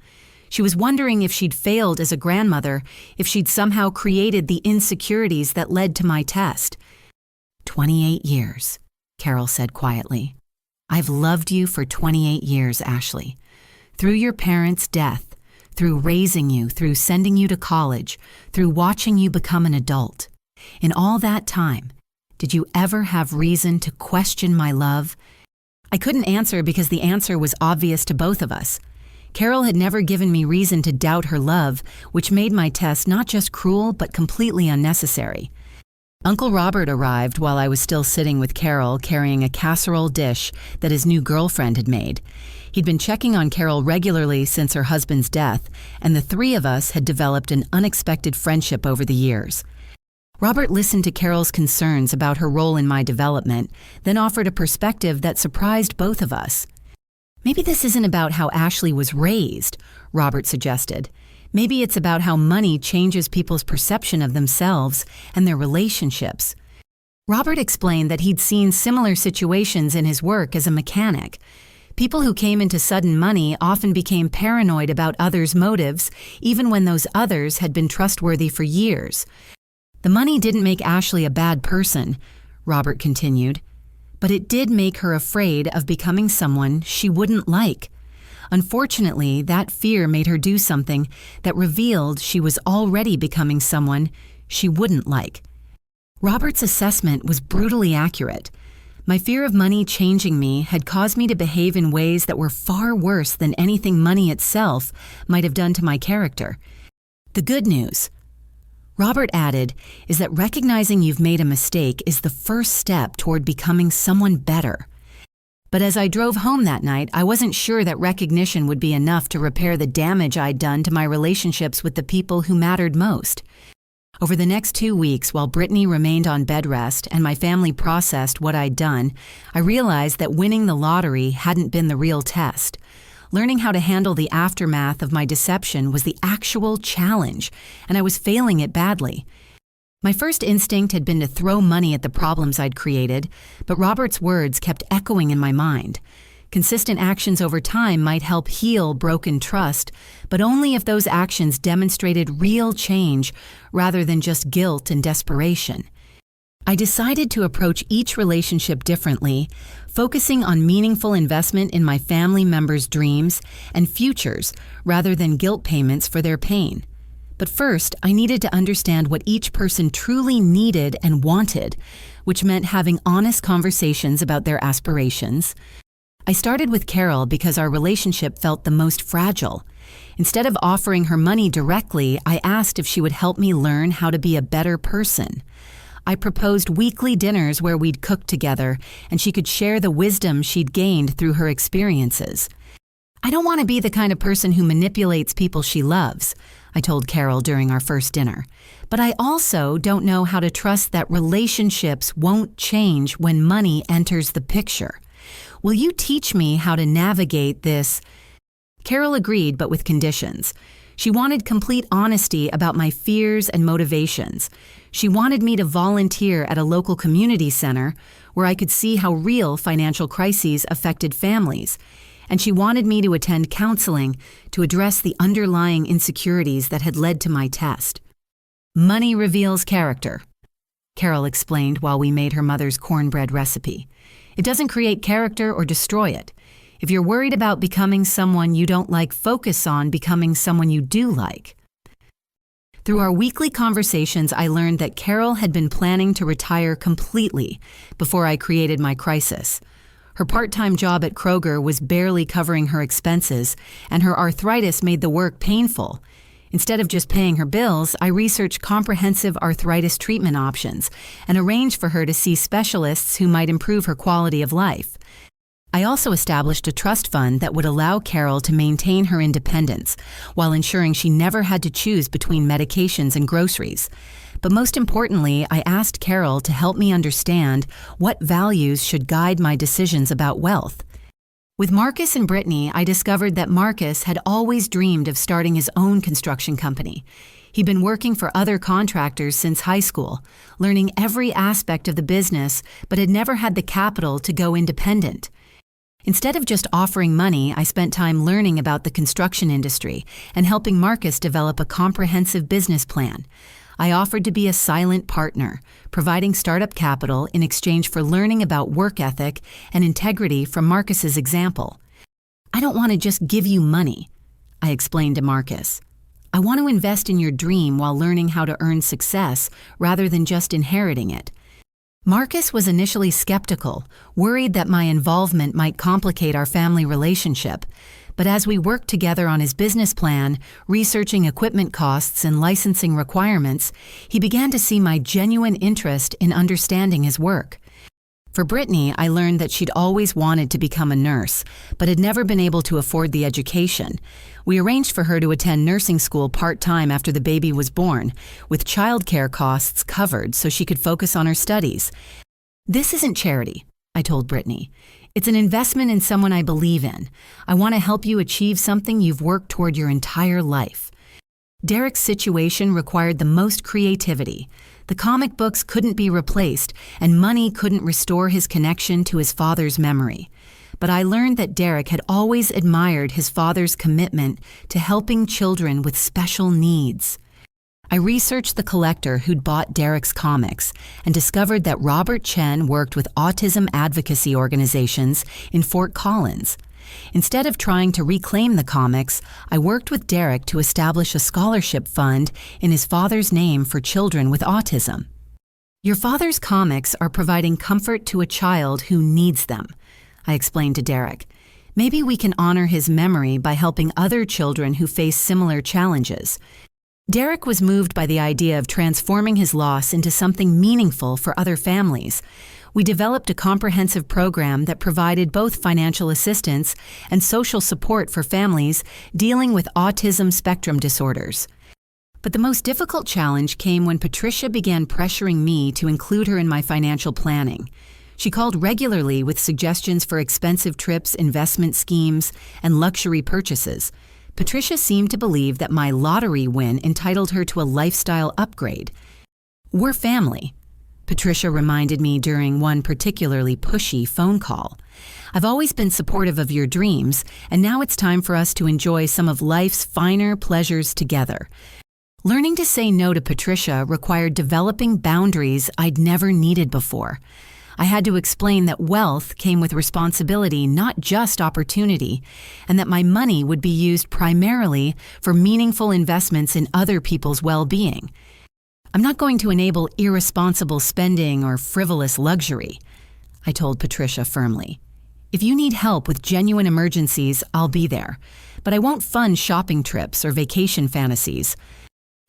She was wondering if she'd failed as a grandmother, if she'd somehow created the insecurities that led to my test. 28 years, Carol said quietly. I've loved you for 28 years, Ashley. Through your parents' death, through raising you, through sending you to college, through watching you become an adult. In all that time, did you ever have reason to question my love? I couldn't answer because the answer was obvious to both of us. Carol had never given me reason to doubt her love, which made my test not just cruel but completely unnecessary. Uncle Robert arrived while I was still sitting with Carol, carrying a casserole dish that his new girlfriend had made. He'd been checking on Carol regularly since her husband's death, and the three of us had developed an unexpected friendship over the years. Robert listened to Carol's concerns about her role in my development, then offered a perspective that surprised both of us. Maybe this isn't about how Ashley was raised, Robert suggested. Maybe it's about how money changes people's perception of themselves and their relationships. Robert explained that he'd seen similar situations in his work as a mechanic. People who came into sudden money often became paranoid about others' motives, even when those others had been trustworthy for years. The money didn't make Ashley a bad person, Robert continued, but it did make her afraid of becoming someone she wouldn't like. Unfortunately, that fear made her do something that revealed she was already becoming someone she wouldn't like. Robert's assessment was brutally accurate. My fear of money changing me had caused me to behave in ways that were far worse than anything money itself might have done to my character. The good news: Robert added, is that recognizing you've made a mistake is the first step toward becoming someone better. But as I drove home that night, I wasn't sure that recognition would be enough to repair the damage I'd done to my relationships with the people who mattered most. Over the next 2 weeks, while Brittany remained on bed rest and my family processed what I'd done, I realized that winning the lottery hadn't been the real test. Learning how to handle the aftermath of my deception was the actual challenge, and I was failing it badly. My first instinct had been to throw money at the problems I'd created, but Robert's words kept echoing in my mind. Consistent actions over time might help heal broken trust, but only if those actions demonstrated real change rather than just guilt and desperation. I decided to approach each relationship differently, focusing on meaningful investment in my family members' dreams and futures rather than guilt payments for their pain. But first, I needed to understand what each person truly needed and wanted, which meant having honest conversations about their aspirations. I started with Carol because our relationship felt the most fragile. Instead of offering her money directly, I asked if she would help me learn how to be a better person. I proposed weekly dinners where we'd cook together, and she could share the wisdom she'd gained through her experiences. I don't want to be the kind of person who manipulates people she loves, I told Carol during our first dinner. But I also don't know how to trust that relationships won't change when money enters the picture. Will you teach me how to navigate this? Carol agreed, but with conditions. She wanted complete honesty about my fears and motivations. She wanted me to volunteer at a local community center where I could see how real financial crises affected families. And she wanted me to attend counseling to address the underlying insecurities that had led to my test. Money reveals character, Carol explained while we made her mother's cornbread recipe. It doesn't create character or destroy it. If you're worried about becoming someone you don't like, focus on becoming someone you do like. Through our weekly conversations, I learned that Carol had been planning to retire completely before I created my crisis. Her part-time job at Kroger was barely covering her expenses, and her arthritis made the work painful. Instead of just paying her bills, I researched comprehensive arthritis treatment options and arranged for her to see specialists who might improve her quality of life. I also established a trust fund that would allow Carol to maintain her independence while ensuring she never had to choose between medications and groceries. But most importantly, I asked Carol to help me understand what values should guide my decisions about wealth. With Marcus and Brittany, I discovered that Marcus had always dreamed of starting his own construction company. He'd been working for other contractors since high school, learning every aspect of the business, but had never had the capital to go independent. Instead of just offering money, I spent time learning about the construction industry and helping Marcus develop a comprehensive business plan. I offered to be a silent partner, providing startup capital in exchange for learning about work ethic and integrity from Marcus's example. I don't want to just give you money, I explained to Marcus. I want to invest in your dream while learning how to earn success rather than just inheriting it. Marcus was initially skeptical, worried that my involvement might complicate our family relationship. But as we worked together on his business plan, researching equipment costs and licensing requirements, he began to see my genuine interest in understanding his work. For Brittany, I learned that she'd always wanted to become a nurse, but had never been able to afford the education. We arranged for her to attend nursing school part-time after the baby was born, with childcare costs covered so she could focus on her studies. This isn't charity, I told Brittany. It's an investment in someone I believe in. I want to help you achieve something you've worked toward your entire life. Derek's situation required the most creativity. The comic books couldn't be replaced, and money couldn't restore his connection to his father's memory. But I learned that Derek had always admired his father's commitment to helping children with special needs. I researched the collector who'd bought Derek's comics and discovered that Robert Chen worked with autism advocacy organizations in Fort Collins. Instead of trying to reclaim the comics, I worked with Derek to establish a scholarship fund in his father's name for children with autism. Your father's comics are providing comfort to a child who needs them, I explained to Derek. Maybe we can honor his memory by helping other children who face similar challenges. Derek was moved by the idea of transforming his loss into something meaningful for other families. We developed a comprehensive program that provided both financial assistance and social support for families dealing with autism spectrum disorders. But the most difficult challenge came when Patricia began pressuring me to include her in my financial planning. She called regularly with suggestions for expensive trips, investment schemes, and luxury purchases. Patricia seemed to believe that my lottery win entitled her to a lifestyle upgrade. "We're family," Patricia reminded me during one particularly pushy phone call. "I've always been supportive of your dreams, and now it's time for us to enjoy some of life's finer pleasures together." Learning to say no to Patricia required developing boundaries I'd never needed before. I had to explain that wealth came with responsibility, not just opportunity, and that my money would be used primarily for meaningful investments in other people's well-being. "I'm not going to enable irresponsible spending or frivolous luxury," I told Patricia firmly. "If you need help with genuine emergencies, I'll be there, but I won't fund shopping trips or vacation fantasies."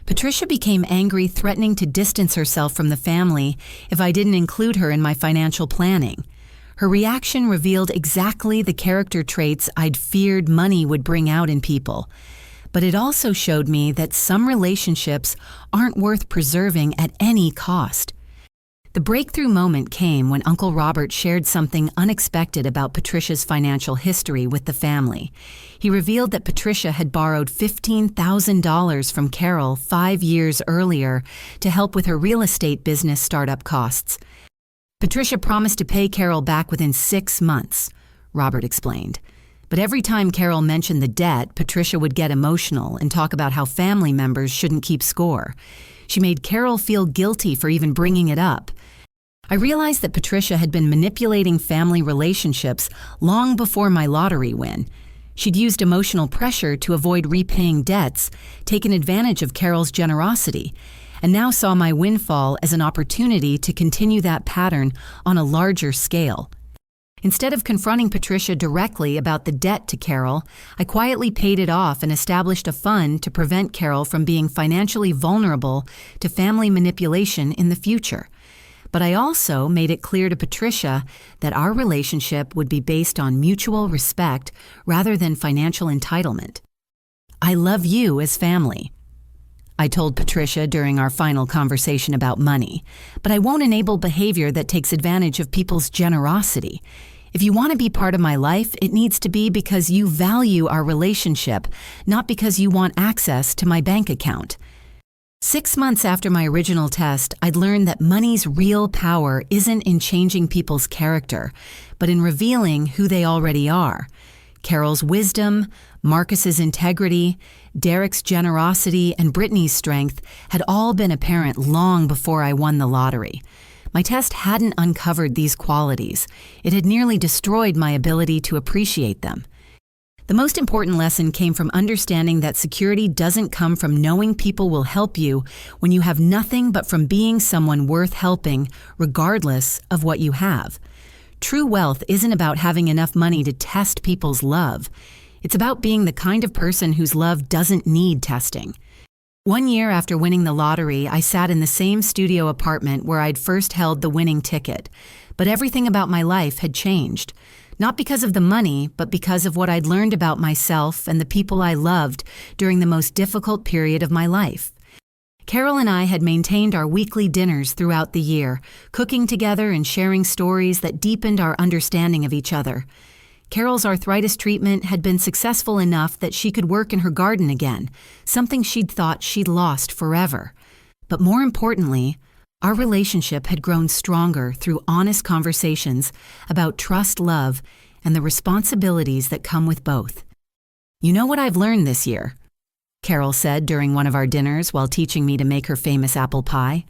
Patricia became angry, threatening to distance herself from the family if I didn't include her in my financial planning. Her reaction revealed exactly the character traits I'd feared money would bring out in people. But it also showed me that some relationships aren't worth preserving at any cost. The breakthrough moment came when Uncle Robert shared something unexpected about Patricia's financial history with the family. He revealed that Patricia had borrowed $15,000 from Carol 5 years earlier to help with her real estate business startup costs. "Patricia promised to pay Carol back within 6 months," Robert explained. But every time Carol mentioned the debt, Patricia would get emotional and talk about how family members shouldn't keep score. She made Carol feel guilty for even bringing it up. I realized that Patricia had been manipulating family relationships long before my lottery win. She'd used emotional pressure to avoid repaying debts, taken advantage of Carol's generosity, and now saw my windfall as an opportunity to continue that pattern on a larger scale. Instead of confronting Patricia directly about the debt to Carol, I quietly paid it off and established a fund to prevent Carol from being financially vulnerable to family manipulation in the future. But I also made it clear to Patricia that our relationship would be based on mutual respect rather than financial entitlement. "I love you as family," I told Patricia during our final conversation about money, "but I won't enable behavior that takes advantage of people's generosity. If you want to be part of my life, it needs to be because you value our relationship, not because you want access to my bank account." 6 months after my original test, I'd learned that money's real power isn't in changing people's character, but in revealing who they already are. Carol's wisdom, Marcus's integrity, Derek's generosity, and Brittany's strength had all been apparent long before I won the lottery. My test hadn't uncovered these qualities. It had nearly destroyed my ability to appreciate them. The most important lesson came from understanding that security doesn't come from knowing people will help you when you have nothing, but from being someone worth helping, regardless of what you have. True wealth isn't about having enough money to test people's love. It's about being the kind of person whose love doesn't need testing. 1 year after winning the lottery, I sat in the same studio apartment where I'd first held the winning ticket. But everything about my life had changed. Not because of the money, but because of what I'd learned about myself and the people I loved during the most difficult period of my life. Carol and I had maintained our weekly dinners throughout the year, cooking together and sharing stories that deepened our understanding of each other. Carol's arthritis treatment had been successful enough that she could work in her garden again, something she'd thought she'd lost forever. But more importantly, our relationship had grown stronger through honest conversations about trust, love, and the responsibilities that come with both. "You know what I've learned this year?" Carol said during one of our dinners while teaching me to make her famous apple pie.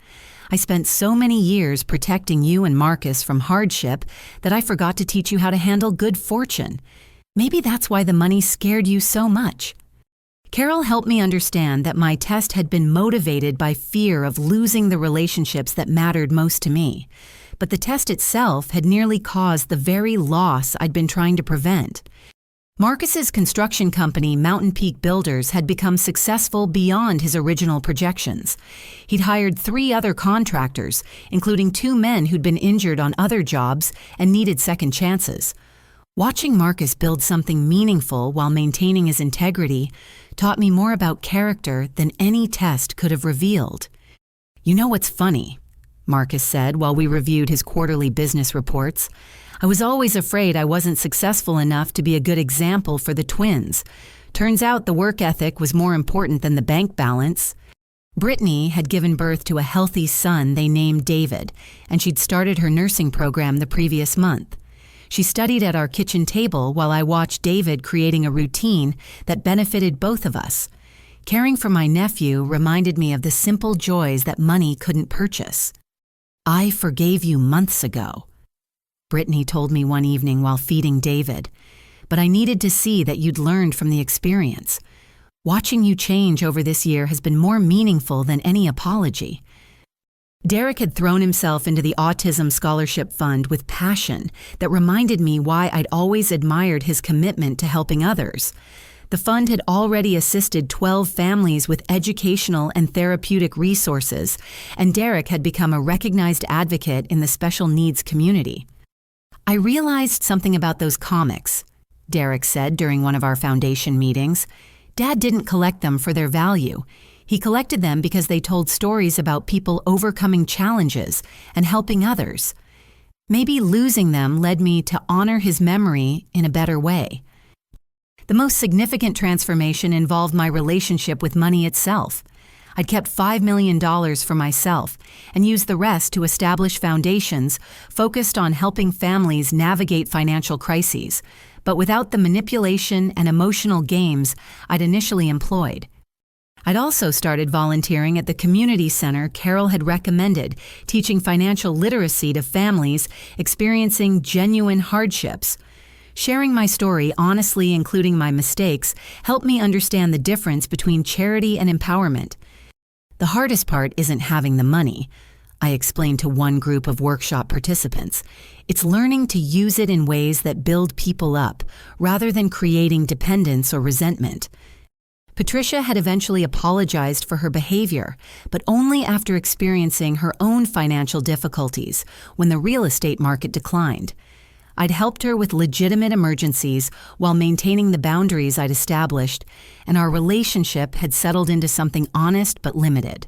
"I spent so many years protecting you and Marcus from hardship that I forgot to teach you how to handle good fortune. Maybe that's why the money scared you so much." Carol helped me understand that my test had been motivated by fear of losing the relationships that mattered most to me. But the test itself had nearly caused the very loss I'd been trying to prevent. Marcus's construction company, Mountain Peak Builders, had become successful beyond his original projections. He'd hired 3 other contractors, including 2 men who'd been injured on other jobs and needed second chances. Watching Marcus build something meaningful while maintaining his integrity taught me more about character than any test could have revealed. "You know what's funny?" Marcus said while we reviewed his quarterly business reports. "I was always afraid I wasn't successful enough to be a good example for the twins. Turns out the work ethic was more important than the bank balance." Brittany had given birth to a healthy son they named David, and she'd started her nursing program the previous month. She studied at our kitchen table while I watched David creating a routine that benefited both of us. Caring for my nephew reminded me of the simple joys that money couldn't purchase. "I forgave you months ago," Brittany told me one evening while feeding David, "but I needed to see that you'd learned from the experience. Watching you change over this year has been more meaningful than any apology." Derek had thrown himself into the Autism Scholarship Fund with passion that reminded me why I'd always admired his commitment to helping others. The fund had already assisted 12 families with educational and therapeutic resources, and Derek had become a recognized advocate in the special needs community. "I realized something about those comics," Derek said during one of our foundation meetings. "Dad didn't collect them for their value. He collected them because they told stories about people overcoming challenges and helping others. Maybe losing them led me to honor his memory in a better way." The most significant transformation involved my relationship with money itself. I'd kept $5 million for myself and used the rest to establish foundations focused on helping families navigate financial crises, but without the manipulation and emotional games I'd initially employed. I'd also started volunteering at the community center Carol had recommended, teaching financial literacy to families experiencing genuine hardships. Sharing my story honestly, including my mistakes, helped me understand the difference between charity and empowerment. "The hardest part isn't having the money," I explained to one group of workshop participants. "It's learning to use it in ways that build people up, rather than creating dependence or resentment." Patricia had eventually apologized for her behavior, but only after experiencing her own financial difficulties when the real estate market declined. I'd helped her with legitimate emergencies while maintaining the boundaries I'd established, and our relationship had settled into something honest but limited.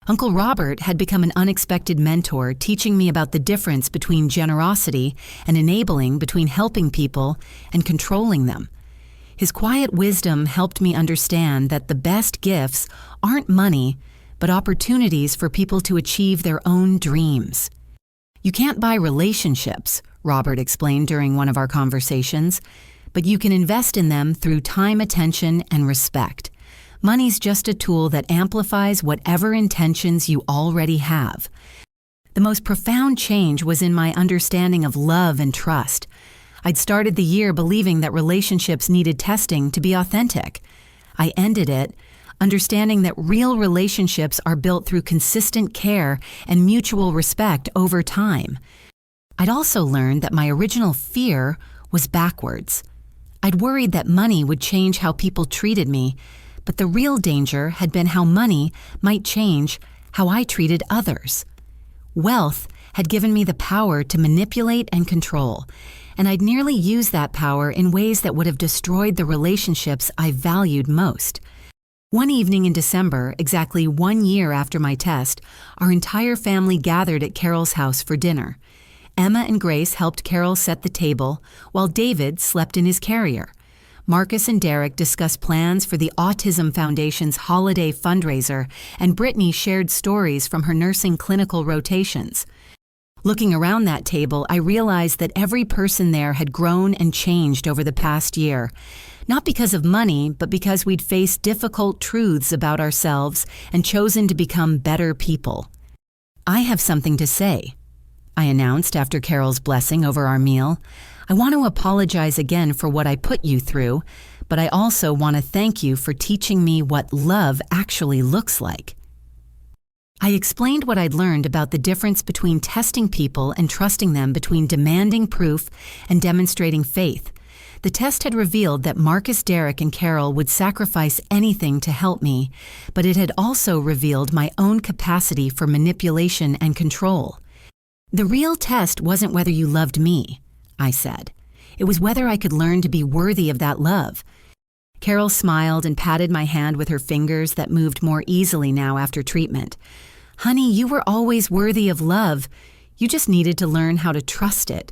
Uncle Robert had become an unexpected mentor, teaching me about the difference between generosity and enabling, between helping people and controlling them. His quiet wisdom helped me understand that the best gifts aren't money, but opportunities for people to achieve their own dreams. "You can't buy relationships," Robert explained during one of our conversations, "but you can invest in them through time, attention, and respect. Money's just a tool that amplifies whatever intentions you already have." The most profound change was in my understanding of love and trust. I'd started the year believing that relationships needed testing to be authentic. I ended it understanding that real relationships are built through consistent care and mutual respect over time. I'd also learned that my original fear was backwards. I'd worried that money would change how people treated me, but the real danger had been how money might change how I treated others. Wealth had given me the power to manipulate and control, and I'd nearly used that power in ways that would have destroyed the relationships I valued most. One evening in December, exactly 1 year after my test, our entire family gathered at Carol's house for dinner. Emma and Grace helped Carol set the table, while David slept in his carrier. Marcus and Derek discussed plans for the Autism Foundation's holiday fundraiser, and Brittany shared stories from her nursing clinical rotations. Looking around that table, I realized that every person there had grown and changed over the past year, not because of money, but because we'd faced difficult truths about ourselves and chosen to become better people. "I have something to say," I announced after Carol's blessing over our meal. "I want to apologize again for what I put you through, but I also want to thank you for teaching me what love actually looks like." I explained what I'd learned about the difference between testing people and trusting them, between demanding proof and demonstrating faith. The test had revealed that Marcus, Derek, and Carol would sacrifice anything to help me, but it had also revealed my own capacity for manipulation and control. The real test wasn't whether you loved me, I said. It was whether I could learn to be worthy of that love. Carol smiled and patted my hand with her fingers that moved more easily now after treatment. Honey, you were always worthy of love. You just needed to learn how to trust it.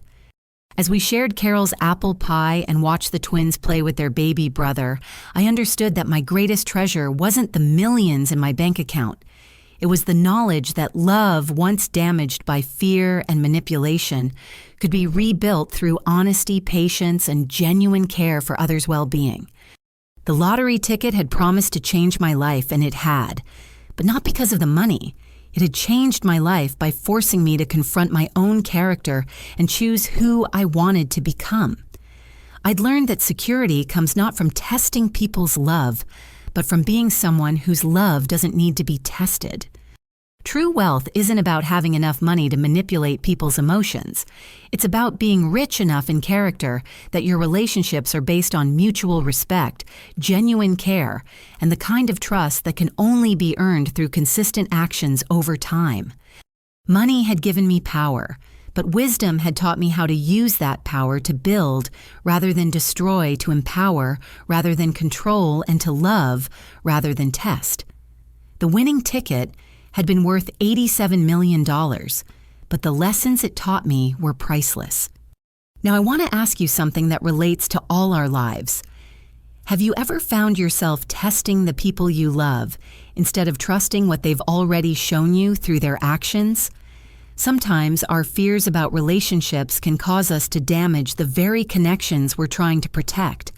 As we shared Carol's apple pie and watched the twins play with their baby brother, I understood that my greatest treasure wasn't the millions in my bank account. It was the knowledge that love, once damaged by fear and manipulation, could be rebuilt through honesty, patience, and genuine care for others' well-being. The lottery ticket had promised to change my life, and it had. But not because of the money. It had changed my life by forcing me to confront my own character and choose who I wanted to become. I'd learned that security comes not from testing people's love, but from being someone whose love doesn't need to be tested. True wealth isn't about having enough money to manipulate people's emotions. It's about being rich enough in character that your relationships are based on mutual respect, genuine care, and the kind of trust that can only be earned through consistent actions over time. Money had given me power, but wisdom had taught me how to use that power to build rather than destroy, to empower rather than control, and to love rather than test. The winning ticket had been worth $87 million, but the lessons it taught me were priceless. Now I want to ask you something that relates to all our lives. Have you ever found yourself testing the people you love instead of trusting what they've already shown you through their actions? Sometimes our fears about relationships can cause us to damage the very connections we're trying to protect.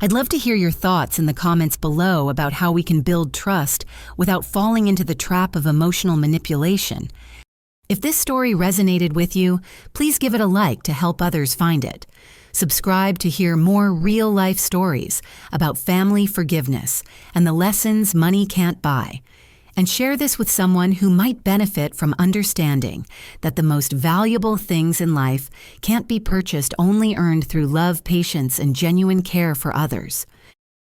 I'd love to hear your thoughts in the comments below about how we can build trust without falling into the trap of emotional manipulation. If this story resonated with you, please give it a like to help others find it. Subscribe to hear more real-life stories about family forgiveness and the lessons money can't buy. And share this with someone who might benefit from understanding that the most valuable things in life can't be purchased, only earned through love, patience, and genuine care for others.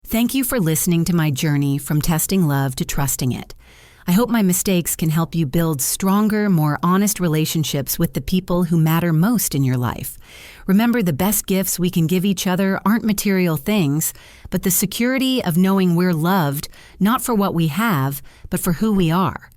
Thank you for listening to my journey from testing love to trusting it. I hope my mistakes can help you build stronger, more honest relationships with the people who matter most in your life. Remember, the best gifts we can give each other aren't material things, but the security of knowing we're loved, not for what we have, but for who we are.